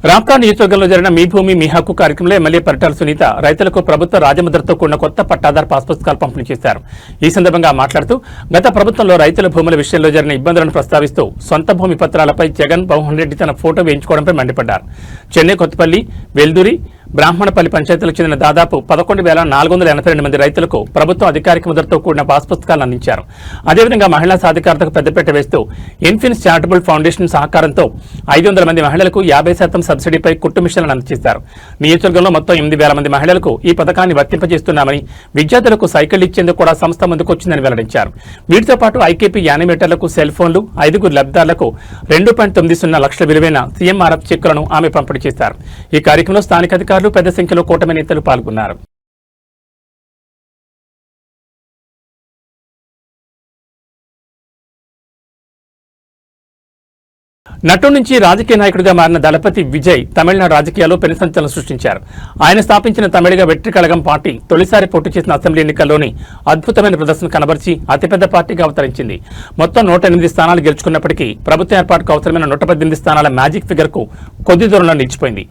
Speaker 1: రాప్తా నియోజకవర్గంలో జరిగిన మీ భూమి మీ హక్కు కార్యక్రమంలో ఎమ్మెల్యే పరిటాల సునీత రైతులకు ప్రభుత్వ రాజముద్రతో కూడిన కొత్త పట్టాదారు పాస్ పుస్తకాలు పంపిణీ చేశారు. ఈ సందర్భంగా మాట్లాడుతూ గత ప్రభుత్వంలో రైతుల భూముల విషయంలో జరిగిన ఇబ్బందులను ప్రస్తావిస్తూ సొంత భూమి పత్రాలపై జగన్ మోహన్ రెడ్డి తన ఫోటో వేయించుకోవడంపై మండిపడ్డారు. చెన్నై కొత్తపల్లి, వెల్దురి, బ్రాహ్మణపల్లి పంచాయతీలకు చెందిన దాదాపు 11,482 మంది రైతులకు ప్రభుత్వం అధికారిక ముద్రతో కూడిన పాస్ పుస్తకాలను అందించారు. అదేవిధంగా మహిళా సాధికారతకు పెద్దపీట వేస్తూ ఇన్ఫిన్స్ చారిటబుల్ ఫౌండేషన్ సహకారంతో 500 మంది మహిళలకు 50% సబ్సిడీపై కుట్టు మిషన్లను అందజేశారు. నియోజకవర్గంలో మొత్తం 8,000 మంది మహిళలకు ఈ పథకాన్ని వర్తింపజేస్తున్నామని, విద్యార్థులకు సైకిల్ ఇచ్చేందుకు కూడా సంస్థ ముందుకొచ్చిందని వెల్లడించారు. వీటితో పాటు ఐకేపీ యానిమేటర్లకు సెల్ ఫోన్లు, 5 లబ్ధిదారులకు 2.90 లక్షల విలువైన సీఎంఆర్ఎఫ్ చెక్కులను ఆమె పంపిణీ చేశారు. ఈ కార్యక్రమంలో స్థానిక అధికారులు, పెద్ద సంఖ్యలో కూటమి నేతలు పాల్గొన్నారు. నటు నుంచి రాజకీయ నాయకుడిగా మారిన దళపతి విజయ్ తమిళనాడు రాజకీయాల్లో పెను సంచలనం సృష్టించారు. ఆయన స్థాపించిన తమిళగ వెట్రి కళగం పార్టీ తొలిసారి పోటీ చేసిన అసెంబ్లీ ఎన్నికల్లోని అద్భుతమైన ప్రదర్శన కనబర్చి అతిపెద్ద పార్టీగా అవతరించింది. మొత్తం 108 స్థానాలు గెలుచుకున్నప్పటికీ ప్రభుత్వ ఏర్పాటుకు అవసరమైన 118 స్థానాల మ్యాజిక్ ఫిగర్ కు కొద్ది దూరంలో నిలిచిపోయింది.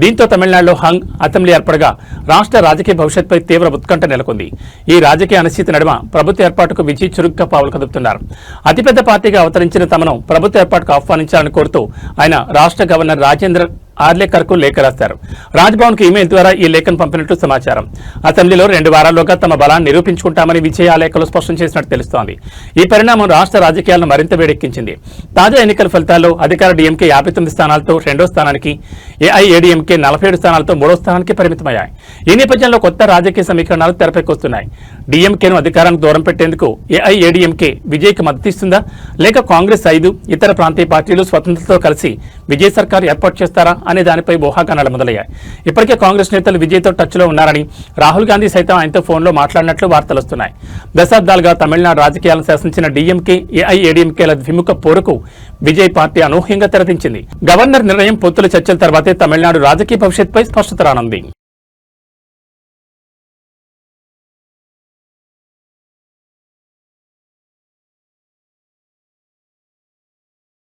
Speaker 1: దీంతో తమిళనాడులో హంగ్ అసెంబ్లీ ఏర్పడగా రాష్ట్ర రాజకీయ భవిష్యత్పై తీవ్ర ఉత్కంఠ నెలకొంది. ఈ రాజకీయ అనిశ్చితి నడుమ ప్రభుత్వ ఏర్పాటుకు విజయ్ చురుగ్గా పావులు కదుపుతున్నారు. అతిపెద్ద పార్టీగా అవతరించిన తమను ప్రభుత్వ ఏర్పాటుకు ఆహ్వానించాలని కోరుతూ ఆయన రాష్ట్ర గవర్నర్ రాజేంద్ర ఆర్లేకర్ కు లేఖ రాశారు. రాజ్భవన్ కు ఇమెయిల్ ద్వారా ఈ లేఖను పంపినట్లు సమాచారం. అసెంబ్లీలో 2 వారాల్లోగా తమ బలాన్ని నిరూపించుకుంటామని విజయ్ ఆ లేఖలో స్పష్టం చేసినట్టు తెలుస్తోంది. ఈ పరిణామం రాష్ట్ర రాజకీయాలను మరింత వేడెక్కించింది. తాజా ఎన్నికల ఫలితాల్లో అధికార డీఎంకే 59 స్థానాలతో 2వ స్థానానికి, ఏఐఏడీఎంకే 47 స్థానాలతో 3వ స్థానానికి పరిమితమయ్యాయి. ఈ నేపథ్యంలో కొత్త రాజకీయ సమీకరణాలు తెరపైకొస్తున్నాయి. డీఎంకేను అధికారానికి దూరం పెట్టేందుకు ఏఐఏడీఎంకే విజయ్కి మద్దతిస్తుందా, లేక కాంగ్రెస్ 5 ఇతర ప్రాంతీయ పార్టీలు స్వతంత్రతో కలిసి విజయ్ సర్కార్ ఏర్పాటు చేస్తారా అనే దానిపై ఊహాగానాలు మొదలయ్యాయి. ఇప్పటికే కాంగ్రెస్ నేతలు విజయ్తో టచ్లో ఉన్నారని, రాహుల్ గాంధీ సైతం ఆయనతో ఫోన్లో మాట్లాడినట్లు వార్తలు వస్తున్నాయి. దశాబ్దాలుగా తమిళనాడు రాజకీయాలను శాసించిన డీఎంకే, ఏఐఏడీఎంకేల ద్విముఖ పోరుకు విజయ్ పార్టీ అనూహ్యంగా తెరదించింది. గవర్నర్ నిర్ణయం, పొత్తుల చర్చల తర్వాతే తమిళనాడు రాజకీయ భవిష్యత్పై స్పష్టత రానుంది.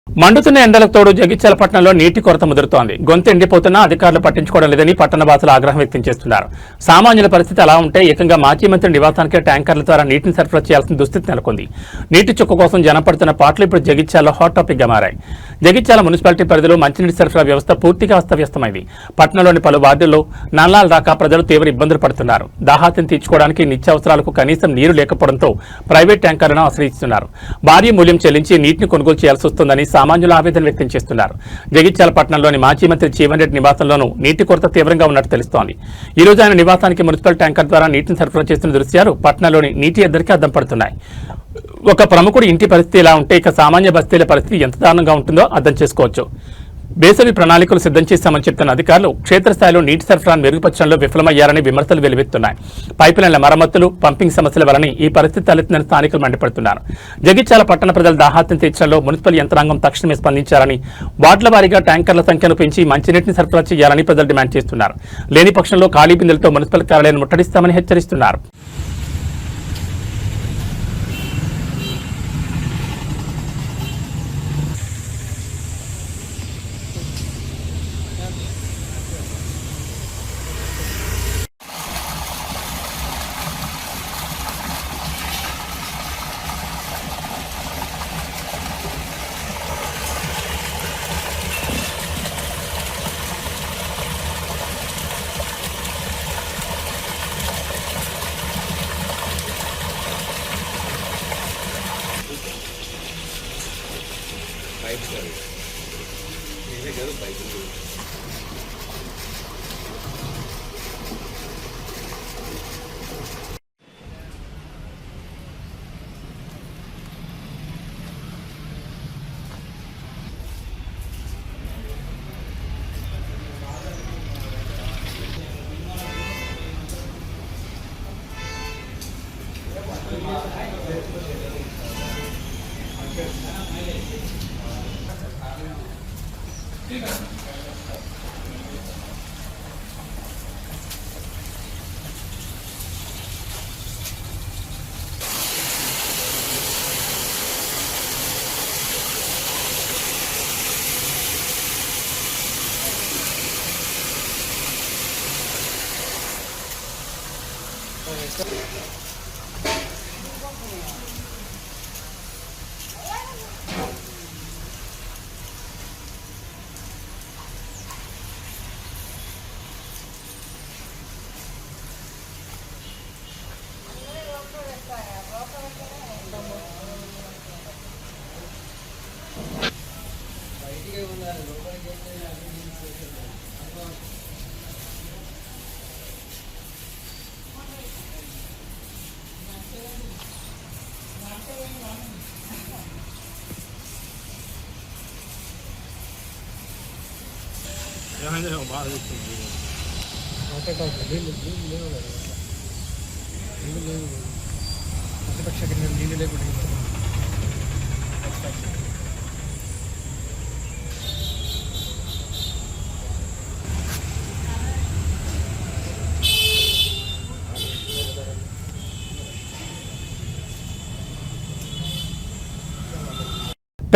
Speaker 1: మండుతున్న ఎండలకు తోడు జగిత్యాల పట్టణంలో నీటి కొరత ముదురుతోంది. గొంతు ఎండిపోతున్నా అధికారులు పట్టించుకోవడం లేదని పట్టణ వాసులు ఆగ్రహం వ్యక్తం చేస్తున్నారు. సామాన్యుల పరిస్థితి అలా ఉంటే ఏకంగా మాజీ మంత్రి నివాసానికే ట్యాంకర్ల ద్వారా నీటిని సరఫరా చేయాల్సిన దుస్థితి నెలకొంది. నీటి చుక్క కోసం జనం పడుతున్న పాటలు ఇప్పుడు జగిత్యాలలో హాట్ టాపిక్ గా మారాయి. జగిత్యాల మున్సిపాలిటీ పరిధిలో మంచినీటి సరఫరా వ్యవస్థ పూర్తిగా అస్తవ్యస్తమైంది. పట్టణంలోని పలు వార్డుల్లో నల్లాలు రాక ప్రజలు తీవ్ర ఇబ్బందులు పడుతున్నారు. దాహార్తిని తీర్చుకోవడానికి నిత్యావసరాలకు కనీసం నీరు లేకపోవడంతో ప్రైవేట్ ట్యాంకర్లను ఆశ్రయిస్తున్నారు. భారీ మూల్యం చెల్లించి నీటిని కొనుగోలు చేయాల్సి వస్తుందని సామాన్యులు ఆవేదన వ్యక్తం చేస్తున్నారు. జగిత్యాల పట్టణంలోని మాజీ మంత్రి జీవన్ రెడ్డి నివాసంలోనూ నీటి కొరత తీవ్రంగా ఉన్నట్టు తెలుస్తోంది. ఈ రోజు ఆయన నివాసానికి మున్సిపల్ ట్యాంకర్ ద్వారా నీటిని సరఫరా చేస్తున్న దృశ్యాలు పట్టణంలోని నీటి ఎద్దరికి అద్దం పడుతున్నాయి. ఒక ప్రముఖుడి ఇంటి పరిస్థితి ఇలా ఉంటే ఇక సామాన్య బస్తీల పరిస్థితి ఎంత దారుణంగా ఉంటుందో అర్థం చేసుకోవచ్చు. వేసవి ప్రణాళికలు సిద్ధం చేశామని చెప్తున్న అధికారులు క్షేత్రస్థాయిలో నీటి సరఫరాను మెరుగుపరచడంలో విఫలమయ్యారని విమర్శలు వెలువెత్తున్నాయి. పైపులైన్ల మరమ్మతులు, పంపింగ్ సమస్యల వలన ఈ పరిస్థితి తలెత్తిందని స్థానికులు మండిపడుతున్నారు. జగిత్యాల పట్టణ ప్రజల దాహార్తిని తీర్చడంలో మున్సిపల్ యంత్రాంగం తక్షణమే స్పందించాలని, వార్డుల వారీగా ట్యాంకర్ల సంఖ్యను పెంచి మంచినీటిని సరఫరా చేయాలని ప్రజలు డిమాండ్ చేస్తున్నారు. లేని పక్షంలో ఖాళీ బిందెలతో మున్సిపల్ కార్యాలయాన్ని ముట్టడిస్తామని హెచ్చరిస్తున్నారు.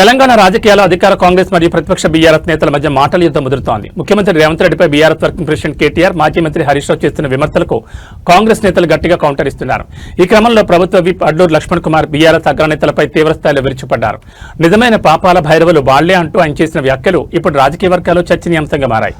Speaker 1: తెలంగాణ రాజకీయాల్లో అధికార కాంగ్రెస్ మరియు ప్రతిపక్ష బీఆర్ఎస్ నేతల మధ్య మాటల యుద్ధం ముదురుతోంది. ముఖ్యమంత్రి రేవంత్ రెడ్డిపై బీఆర్ఎస్ వర్కింగ్ ప్రెసిడెంట్ కేటీఆర్, మాజీ మంత్రి హరీష్ రావు చేస్తున్న విమర్శలకు కాంగ్రెస్ నేతలు గట్టిగా కౌంటర్ ఇస్తున్నారు. ఈ క్రమంలో ప్రభుత్వ విప్ అడ్లూరు లక్ష్మణ్ కుమార్ బీఆర్ఎస్ అగ్రనేతలపై తీవ్రస్థాయిలో విరుచుపడ్డారు. నిజమైన పాపాల భైరవులు వాళ్లే అంటూ ఆయన చేసిన వ్యాఖ్యలు ఇప్పుడు రాజకీయ వర్గాల్లో చర్చనీయాంశంగా మారాయి.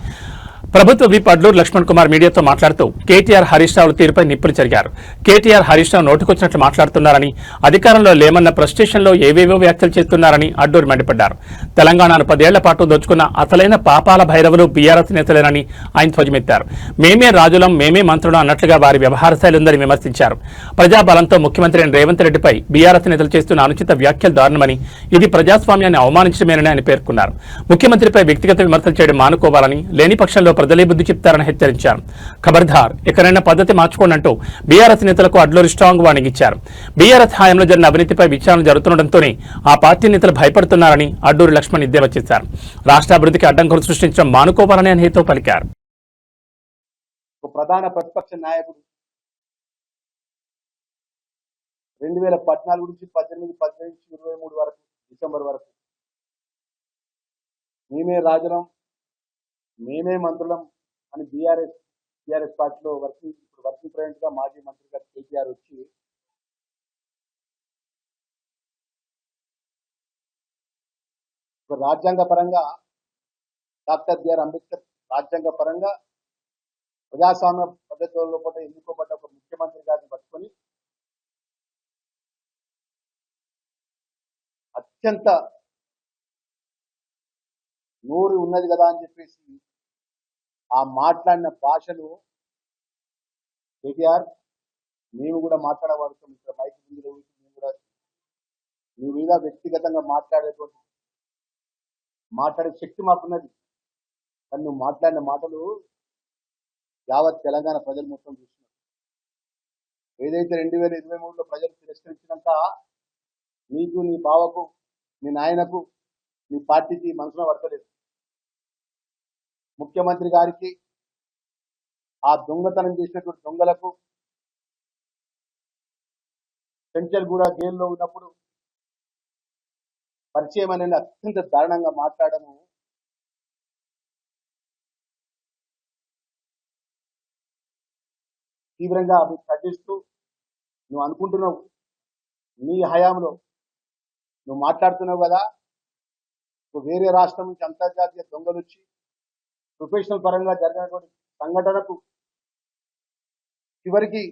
Speaker 1: ప్రభుత్వ విప్ అడ్లూరు లక్ష్మణ్ కుమార్ మీడియాతో మాట్లాడుతూ కేటీఆర్, హరీష్ రావుల తీరుపై నిప్పులు చెరిగారు. కేటీఆర్, హరీష్ రావు నోటుకొచ్చినట్లు మాట్లాడుతున్నారని, అధికారంలో లేమన్న ప్రస్టేషన్లో ఏవేవో వ్యాఖ్యలు చేస్తున్నారని అడ్లూరు మండిపడ్డారు. తెలంగాణను 10 ఏళ్ల పాటు దోచుకున్న అసలైన పాపాల భైరవులు బీఆర్ఎస్ నేతలేనని ఆయన ధ్వజమెత్తారు. మేమే రాజులం, మేమే మంత్రులం అన్నట్లుగా వారి వ్యవహార శైలి ఉందని విమర్శించారు. ప్రజాబలంతో ముఖ్యమంత్రి రేవంత్ రెడ్డిపై బీఆర్ఎస్ నేతలు చేస్తున్న అనుచిత వ్యాఖ్యలు దారుణమని, ఇది ప్రజాస్వామ్యాన్ని అవమానించడమేనని ఆయన పేర్కొన్నారు. ముఖ్యమంత్రిపై వ్యక్తిగత విమర్శలు చేయడం మానుకోవాలని, లేని పక్షంలో ప్రజలే బుద్ధి చెప్తారని హెచ్చరించారు. ఖబర్దార్, ఎక్కడైనా పద్ధతి మార్చుకోండంటూ బీఆర్ఎస్ నేతలకు అడ్లూరు స్ట్రాంగ్ వార్నింగ్ ఇచ్చారు. బీఆర్ఎస్ హయాంలో జరిగిన అవినీతిపై విచారణ జరుగుతుండటంతోనే ఆ పార్టీ నేతలు భయపడుతున్నారని అడ్లూరు లక్ష్మణ్ ఎద్దేవా చేశారు. రాష్ట్ర అభివృద్ధికి అడ్డంకులు సృష్టించడం మానుకోవాలని ఆయన హితో పలికారు.
Speaker 3: ప్రధాన ప్రతిపక్ష నాయకుడు 2014 నుంచి 18, 18, 23 వరకు, డిసెంబర్ వరకు మేమే రాజులం, మేమే మంత్రులం అని బీఆర్ఎస్ పార్టీలో వర్కింగ్ ప్రెసిడెంట్ గా, మాజీ మంత్రిగా కేటీఆర్ వచ్చి రాజ్యాంగ పరంగా డాక్టర్ బిఆర్ అంబేద్కర్ రాజ్యాంగ పరంగా ప్రజాస్వామ్య పద్ధతుల్లో కూడా ఎన్నుకోబడ్డ ఒక ముఖ్యమంత్రి గారిని పట్టుకొని అత్యంత నోరు ఉన్నది కదా అని చెప్పేసి ఆ మాట్లాడిన భాషలు కేటీఆర్ మేము కూడా మాట్లాడబడుతాం. ఇక్కడ మైక్ ముందు మేము కూడా మీ మీద వ్యక్తిగతంగా మాట్లాడే శక్తి మాకున్నది. కానీ నువ్వు మాట్లాడిన మాటలు యావత్ తెలంగాణ ప్రజలు మొత్తం చూస్తున్నారు. ఏదైతే 2023లో ప్రజలు తిరస్కరించినంత నీకు, నీ బావకు, నీ నాయనకు, నీ పార్టీకి మనసులో పడతలేదు. ముఖ్యమంత్రి గారికి, ఆ దొంగతనం చేసినటువంటి దొంగలకు, పెంచల్గూడ జైల్లో ఉన్నప్పుడు పరిచయం అనేది అత్యంత దారుణంగా మాట్లాడము తీవ్రంగా ఖండిస్తూ, నువ్వు అనుకుంటున్నావు నీ హయాంలో నువ్వు మాట్లాడుతున్నావు కదా, వేరే రాష్ట్రం నుంచి అంతర్జాతీయ దొంగలు వచ్చి ప్రొఫెషనల్ పరంగా జరిగినటువంటి సంఘటనకు చివరికి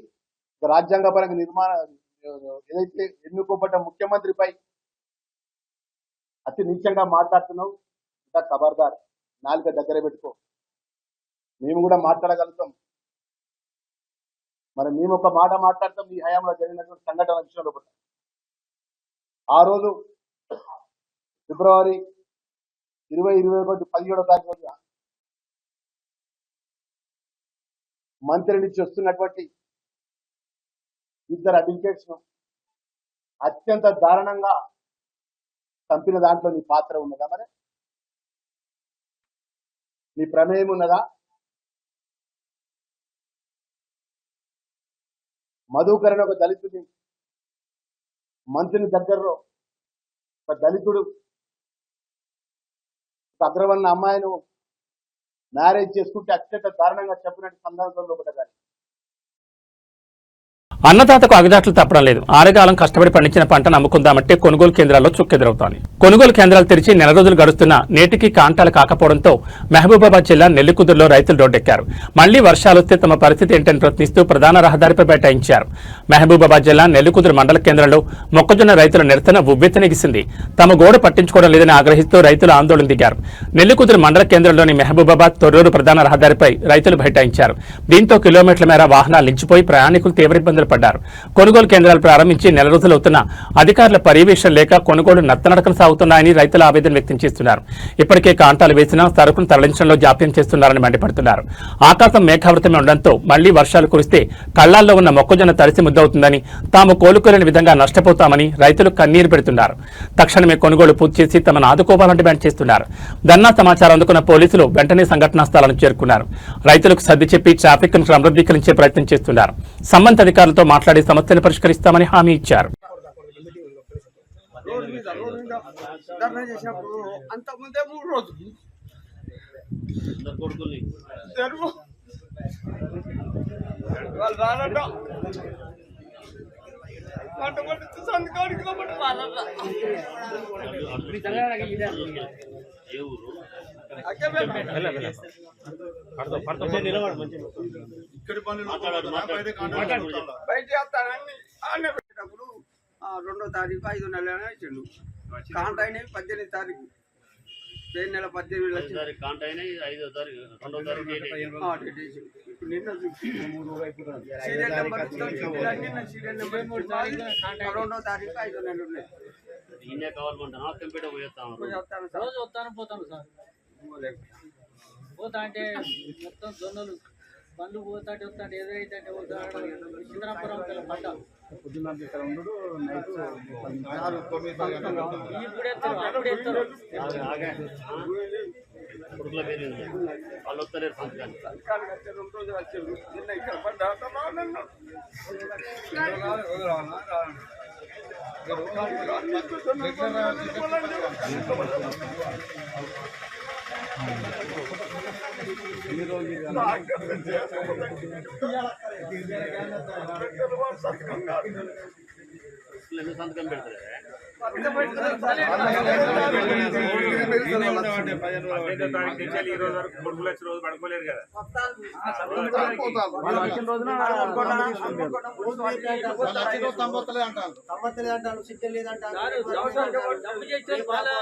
Speaker 3: రాజ్యాంగ పరంగా ఏదైతే ఎన్నుకోబడ్డ ముఖ్యమంత్రిపై అతి నీచంగా మాట్లాడుతున్నావు. ఇంకా ఖబర్దార్, నాలుక దగ్గర పెట్టుకో. మేము కూడా మాట్లాడగలుగుతాం. మరి మేము ఒక మాట మాట్లాడతాం ఈ హయాంలో జరిగినటువంటి సంఘటన విషయంలో. ఆ రోజు ఫిబ్రవరి 2021 17వ తారీఖు రోజున మంత్రి నుంచి వస్తున్నటువంటి 2 అడ్వకేట్స్ ను అత్యంత దారుణంగా చంపిన దాంట్లో నీ పాత్ర ఉన్నదా? మరి నీ ప్రమేయం ఉన్నదా? మధుకరణ ఒక దళితుడి మంత్రిని దగ్గరలో ఒక దళితుడు అగ్రవర్ణ అమ్మాయిను మ్యారేజ్ చేసుకుంటే అత్యంత దారుణంగా చెప్పినట్టు సందర్భంలో కూడా కానీ
Speaker 1: అన్నదాతకు అగదాట్లు తప్పడం లేదు. ఆరుగాలం కష్టపడి పండించిన పంటను అమ్ముకుందామంటే కొనుగోలు కేంద్రాల్లో చుక్కెదురవుతోంది. కొనుగోలు కేంద్రాలు తెరిచి నెల రోజులు గడుస్తున్నా నేటికి కాంటాలు కాకపోవడంతో మహబూబాబాద్ జిల్లా నెల్లికుదురులో రైతులు రోడ్డెక్కారు. మళ్లీ వర్షాలొస్తే తమ పరిస్థితి ఏంటని ప్రశ్నిస్తూ ప్రధాన రహదారిపై బైఠాయించారు. మహబూబాబాద్ జిల్లా నెల్లికుదురు మండల కేంద్రంలో మొక్కజొన్న రైతుల నిరసన ఉవ్వెత్తనెగిసింది. తమ గోడు పట్టించుకోవడం లేదని ఆగ్రహిస్తూ రైతులు ఆందోళన దిగారు. నెల్లికుదురు మండల కేంద్రంలోని మహబూబాబాద్ తొర్రూరు ప్రధాన రహదారిపై రైతులు బైఠాయించారు. దీంతో కిలోమీటర్ల మేర వాహనాలు నిలిచిపోయి ప్రయాణికులు తీవ్ర ఇబ్బందులు పడ్డారు. కొనుగోలు కేంద్రాలు ప్రారంభించి నెల రోజులవుతున్నా అధికారుల పర్యవేక్షణ లేక కొనుగోలు నత్తనడకలు సాగుతున్నాయని రైతులు ఆవేదన వ్యక్తం చేస్తున్నారు. ఇప్పటికే కాంటాలు వేసినా సరుకును తరలించడంలో జాప్యం చేస్తున్నారని మండిపడుతున్నారు. ఆకాశం మేఘావృతమే ఉండడంతో మళ్లీ వర్షాలు కురిస్తే కళ్లాల్లో ఉన్న మొక్కజొన్న తడిసి ముద్దవుతుందని, తాము కోలుకోలేని విధంగా నష్టపోతామని రైతులు కన్నీరు పెడుతున్నారు. తక్షణమే కొనుగోలు పూర్తి చేసి తమను ఆదుకోవాలని డిమాండ్ చేస్తున్నారు. ధర్నా సమాచారం అందుకున్న పోలీసులు వెంటనే సంఘటనా స్థలానికి చేరుకున్నారు. రైతులకు సర్ది చెప్పి ట్రాఫిక్ ను క్రమబద్ధీకరించే ప్రయత్నం చేస్తున్నారు. సంబంధిత అధికారులతో మాట్లాడి సమస్యలు పరిష్కరిస్తామని హామీ ఇచ్చారు.
Speaker 14: మీద ధర్నా చేసినప్పుడు అంతకుముందే 3 రోజులు జరుగు వాళ్ళు రానట సంతకాడికి బయట చేస్తానని ఆనే పెట్టేటప్పుడు 2వ తారీఖు 5వ నెల ఇచ్చిండు. కాంట అయినవి 18వ తారీఖు, జైన్ నెల 18 లక్షలు కాంట అయినాయి. 5వ తారీఖు 2వ తారీఖు ఇప్పుడు నిన్న సీరియల్ నెంబర్ సీరియల్ నెంబర్ 2వ తారీఖు 5వ నెల ఉన్నాయి.
Speaker 4: రోజు వస్తాను పోతాను సార్. పోతా అంటే మొత్తం జొన్నలు బండ్లు పోతాంటే వస్తాంటే ఎదురైతే సింగరాపురం పంట ఇప్పుడు ఎత్తారు అప్పుడు ఎత్తారు. వాళ్ళు వస్తలేరు సంతకం పెడతారు. ఈ రోజు వరకు 3 లక్షల రోజు పడుకోలేరు కదా.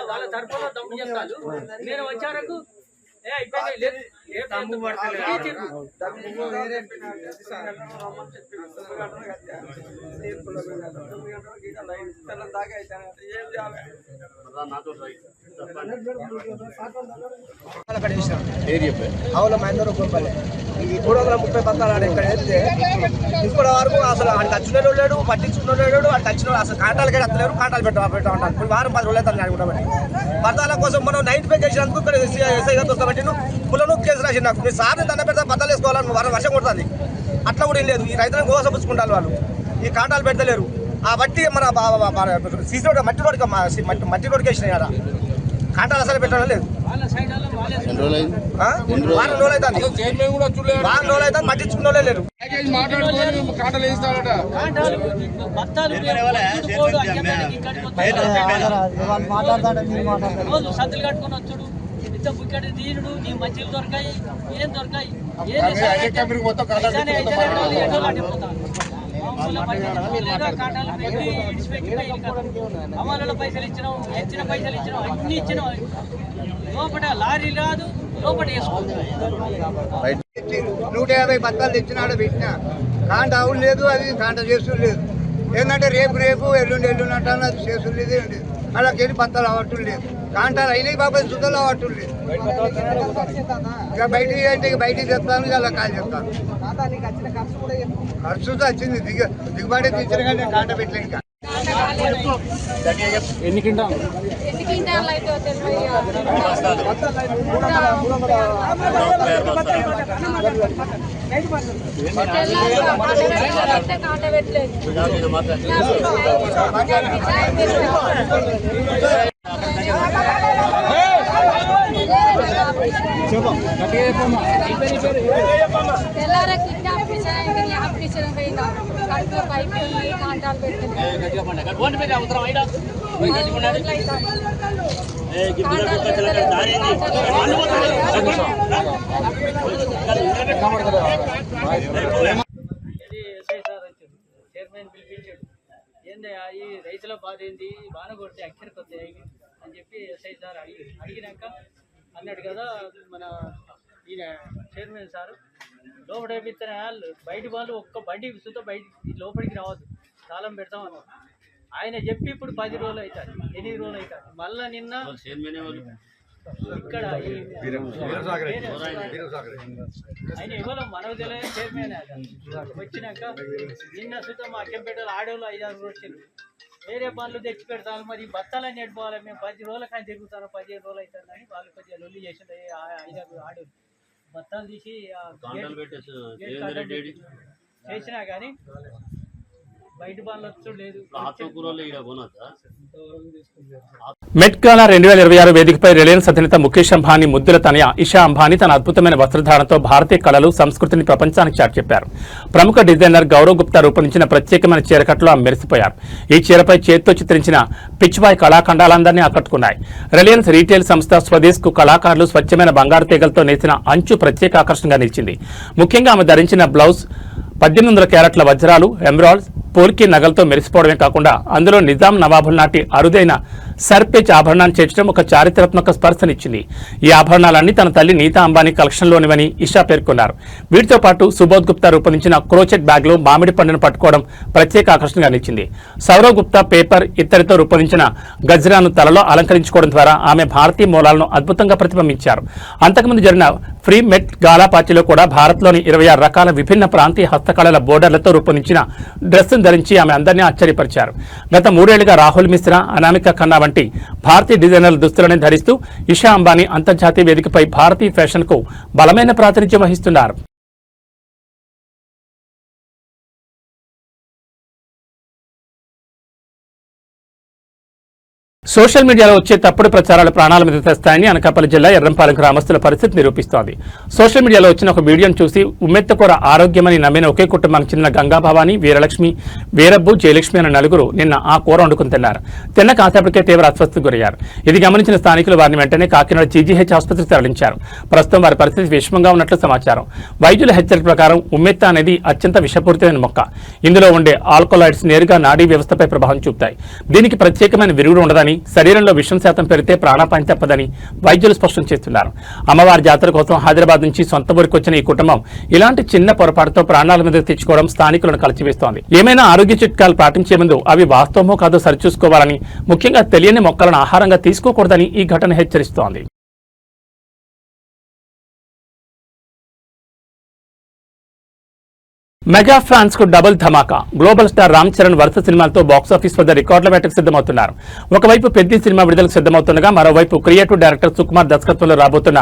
Speaker 4: వాళ్ళ తరఫున దమ్ము చేస్తారు. నేను వచ్చారకు
Speaker 15: అవును మహేందర్ గోపాలి ఈ 330 పక్కల ఇక్కడ వేస్తే ఇప్పటి వరకు అసలు ఆ టచ్లో లేడు, పట్టించుకున్న లేడు. ఆ టచ్లో అసలు కాంటాలు కూడా ఎత్తలేరు. కాంటాలు పెట్టా ఉంటారు. ఇప్పుడు వారం 10 రోజులు అవుతాను అనుకుంటామని పత్రాల కోసం మనం 95 చేసినందుకు ఇక్కడ ఎస్ఐ గారు వస్తాబట్టి పులను కేసు రాసి నాకు మీ సార్ని దండ పెడతా పత్రాలు వేసుకోవాలని వర్షం కొడుతుంది. అట్లా కూడా ఏం లేదు. ఈ రైతులను గోసపుచ్చుకుంటారు వాళ్ళు. ఈ కాంటాలు పెడతలేరు. ఆ బట్టి మన సీసీ రోడ్ మట్టి రోడ్కి వేసినాయి కదా. కాంటాలు అసలు పెట్టడం లేదు. వారం రోజులు అవుతుంది. పట్టించుకున్న లేరు.
Speaker 4: సద్దులు కట్టుకొని వచ్చాడు. ఇంత బుక్కడి తీరుడు నీ మంచిలు దొరకాయి, ఏం దొరకాయి అమలు పైసలు ఇచ్చినాం, ఇచ్చిన పైసలు ఇచ్చినాం, అన్ని ఇచ్చినాం. లోపల లారీ రాదు, లోపల వేసుకోవాలి.
Speaker 14: 150 పత్రాలు తెచ్చినాడు పెట్టినా కాంట అవును లేదు, అది కాంట చేసుడు లేదు. ఏంటంటే రేపు ఎల్లుండి అంటాను, అది చేసుడు లేదు. ఏంటి అలాగేమి పత్రాలు అవ్వటం లేదు. కాంటాలు అయినాయి బాబాయ్, సుతలు అవ్వటం లేదు. ఇక బయటికి అంటే బయటికి చెప్తాను, అలా కాల్ చెప్తాను. ఖర్చు వచ్చింది, దిగుబడి తీసిన కానీ కాంట పెట్టలేదు. ఇంకా
Speaker 4: ఎన్ని క్వింటాలు
Speaker 16: తెల్లార అప్లికేషన్ పోయినా కడుపులో పైపు కాంటాలు పెట్టింది.
Speaker 4: చైర్మన్ పిలిపించాడు. ఏంది ఈ రైతుల బాధ ఏంది, బాణ కొడితే అక్కడికి వస్తాయి అని చెప్పి ఎస్ఐ సార్ అడిగినాక అన్నాడు కదా మన ఈయన చైర్మన్ సార్, లోపల వేపిస్తున్న బయట వాళ్ళు ఒక్క బండి సుతో బయట లోపలికి రావద్దు, తాళం పెడతామన్నారు. ఆయన చెప్పి ఇప్పుడు 10 రోజులు అవుతారు, 8 రోజులు అవుతారు. మళ్ళా నిన్న ఇక్కడ ఆయన ఎవరో మనకు తెలియదు, చైర్మన్ వచ్చినాక నిన్న సుతం మా అక్కంపేటలో ఆడోళ్ళు 5-6 వచ్చారు. వేరే పనులు తెచ్చి పెడతాను, మరి బత్తాలని నెట్టుకోవాలి. మేము 10 రోజుల కానీ తిరుగుతాను, 15 రోజులు అవుతుంది అని వాళ్ళు కొద్దిగా లొల్లి చేసింది. 5-6 ఆడోళ్ళు బత్తాలు తీసి చేసినా కానీ బయట పనులు వచ్చుడు లేదు.
Speaker 1: మెట్ గాలా 2026 వేదికపై రిలయన్స్ అధినేత ముఖేష్ అంబానీ ముద్దుల తనయ ఇషా అంబానీ తన అద్భుతమైన వస్త్రధారణతో భారతీయ కళలు సంస్కృతిని ప్రపంచానికి చాటి చెప్పారు. ప్రముఖ డిజైనర్ గౌరవ్ గుప్తా రూపొందించిన ప్రత్యేకమైన చీరకట్లో ఆమె మెరిసిపోయారు. ఈ చీరపై చేత్తో చిత్రించిన పిచ్వాయ్ కళాఖండాలందరినీ ఆకట్టుకున్నాయి. రిలయన్స్ రీటైల్ సంస్థ స్వదేశ్ కు కళాకారులు స్వచ్ఛమైన బంగారు తీగలతో నేసిన అంచు ప్రత్యేక ఆకర్షణగా నిలిచింది. ముఖ్యంగా ఆమె ధరించిన బ్లౌజ్ 1800 క్యారెట్ల వజ్రాలు, ఎమరాల్డ్స్, పోల్కి నగలతో మెరిసిపోవడమే కాకుండా అందులో నిజాం నవాబుల నాటి అరుదైన సర్పేచ్ ఆభరణాన్ని చేర్చడం ఒక చారిత్రాత్మక స్పర్శనిచ్చింది. ఈ ఆభరణాలన్నీ తన తల్లి నీతా అంబానీ కలెక్షన్లోనివని ఇషా పేర్కొన్నారు. వీటితో పాటు సుబోధ్ గుప్తా రూపొందించిన క్రోచెట్ బ్యాగ్లో మామిడి పండును పట్టుకోవడం ప్రత్యేక ఆకర్షణగా నిలిచింది. సౌరవ్ గుప్తా పేపర్ ఇత్తడితో రూపొందించిన గజ్రాను తలలో అలంకరించుకోవడం ద్వారా ఆమె భారతీయ మూలాలను అద్భుతంగా ప్రతిబింబించారు. అంతకుముందు జరిగిన ఫ్రీ మెట్ గాలా పార్టీలో కూడా భారత్లోని 26 రకాల విభిన్న ప్రాంతీయ హస్తకళల బోర్డర్లతో రూపొందించిన డ్రెస్ను ధరించి ఆమె అందరినీ ఆశ్చర్యపరిచారు. గత 3 ఏళ్లుగా రాహుల్ మిశ్రా, అనామిక ఖన్నా వంటి భారతీయ డిజైనర్ల దుస్తులను ధరిస్తూ ఇషా అంబానీ అంతర్జాతీయ వేదికపై భారతీయ ఫ్యాషన్ కు బలమైన ప్రాతినిధ్యం వహిస్తున్నారు. సోషల్ మీడియాలో వచ్చే తప్పుడు ప్రచారాలు ప్రాణాల మీద తెస్తాయని అనకాపల్లి జిల్లా ఎర్రంపాలెం గ్రామస్తుల పరిస్థితి నిరూపిస్తోంది. సోషల్ మీడియాలో వచ్చిన ఒక వీడియోను చూసి ఉమ్మెత్తకూర ఆరోగ్యమని నమ్మిన ఒకే కుటుంబానికి చెందిన గంగాభవాని, వీరలక్ష్మి, వీరబ్బు, జయలక్ష్మి అనే నలుగురు నిన్న ఆ కూర వండుకుని తిన్నారు. తిన్న కాసేపటికే తీవ్ర అస్వస్థతకు గురయ్యారు. ఇది గమనించిన స్థానికులు వారిని వెంటనే కాకినాడ జీజీహెచ్ ఆసుపత్రికి తరలించారు. ప్రస్తుతం వారి పరిస్థితి విషమంగా ఉన్నట్లు సమాచారం. వైద్యుల హెచ్చరిక ప్రకారం ఉమ్మెత్త అనేది అత్యంత విషపూరితమైన మొక్క. ఇందులో ఉండే ఆల్కలాయిడ్స్ నేరుగా నాడీ వ్యవస్థపై ప్రభావం చూపుతాయి. దీనికి ప్రత్యేకమైన విరుగుడు ఉండదని, శరీరంలో విషం శాతం పెరిగితే ప్రాణాపాయం తప్పదని వైద్యులు స్పష్టం చేస్తున్నారు. అమ్మవారి జాతర కోసం హైదరాబాద్ నుంచి సొంత ఊరికి వచ్చిన ఈ కుటుంబం ఇలాంటి చిన్న పొరపాటుతో ప్రాణాల మీద తెచ్చుకోవడం స్థానికులను కలిచివేస్తోంది. ఏమైనా ఆరోగ్య చిట్కాలు పాటించే ముందు అవి వాస్తవమో కాదో సరిచూసుకోవాలని, ముఖ్యంగా తెలియని మొక్కలను ఆహారంగా తీసుకోకూడదని ఈ ఘటన హెచ్చరిస్తోంది. మెగా ఫ్యాన్స్ కు డబుల్ ధమాకా. గ్లోబల్ స్టార్ రామ్ చరణ్ వరుస సినిమాలతో బాక్సాఫీస్ వద్ద రికార్డుల వేటకు సిద్ధమవుతున్నారు. ఒకవైపు పెద్ద సినిమా విడుదలకు సిద్ధమవుతుండగా మరోవైపు క్రియేటివ్ డైరెక్టర్ సుకుమార్ దర్శకత్వంలో రాబోతున్న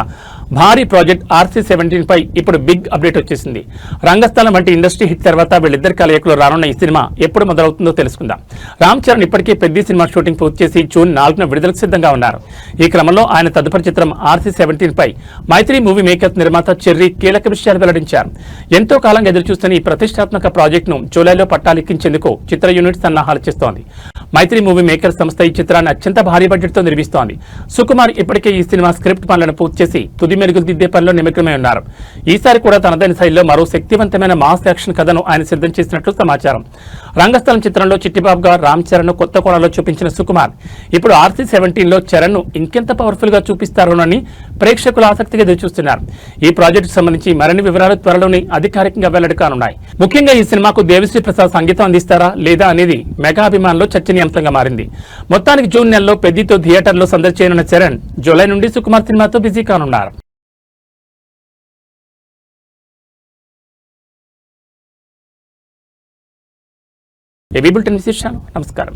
Speaker 1: భారీ ప్రాజెక్ట్ RC-17 పై ఇప్పుడు బిగ్ అప్డేట్ వచ్చేసింది. రంగస్థలం వంటి ఇండస్ట్రీ హిట్ తర్వాత వీళ్ళిద్దరి కలయికలో రానున్న ఈ సినిమా ఎప్పుడు మొదలవుతుందో తెలుసుకుందాం. రామ్ చరణ్ ఇప్పటికే పెద్ద సినిమా షూటింగ్ పూర్తి చేసి జూన్ 4న విడుదలకు సిద్ధంగా ఉన్నారు. ఈ క్రమంలో ఆయన తదుపరి చిత్రం RC-17 పై మైత్రి మూవీ మేకర్స్ నిర్మాత చెర్రీ కీలక విషయాలు వెల్లడించారు. ఎంతో కాలంగా ఎదురుచూస్తున్న ఈ ప్రతిష్టాత్మక ప్రాజెక్టును జూలైలో పట్టాలెక్కించేందుకు చిత్ర యూనిట్ సన్నాహాలు చేస్తోంది. మైత్రి మూవీ మేకర్స్ సంస్థ ఈ చిత్రాన్ని అత్యంత భారీ బడ్జెట్తో నిర్మిస్తోంది. సుకుమార్ ఇప్పటికే ఈ సినిమా స్క్రిప్ట్ పనులను పూర్తి చేసి తుది మెరుగులు దిద్దే పనిలో నిమగ్నమై ఉన్నారు. ఈసారి కూడా తనదైన శైలిలో మరో శక్తివంతమైన మాస్ యాక్షన్ కథను ఆయన సిద్ధం చేసినట్లు సమాచారం. రంగస్థలం చిత్రంలో చిట్టిబాబుగా రామ్ చరణ్ కొత్త కోణంలో చూపించిన సుకుమార్ ఇప్పుడు RC-17లో చరణ్ ను ఇంకెంత పవర్ఫుల్ గా చూపిస్తారోనని ప్రేక్షకులు ఆసక్తిగా ఎదురుచూస్తున్నారు. ఈ ప్రాజెక్టుకు సంబంధించి మరిన్ని వివరాలు త్వరలోనే అధికారికంగా వెల్లడి కానున్నాయి. ముఖ్యంగా ఈ సినిమాకు దేవిశ్రీ ప్రసాద్ సంగీతం అందిస్తారా లేదా అనేది మెగా అభిమానుల్లో చర్చనీయాంశంగా మారింది. మొత్తానికి జూన్ నెలలో పెద్దితో థియేటర్లో సందడి చేయనున్న చరణ్ జూలై నుండి సుకుమార్ సినిమాతో బిజీ కానున్నారు. ఏబీ బులెటిన్ విశేషాలు. నమస్కారం.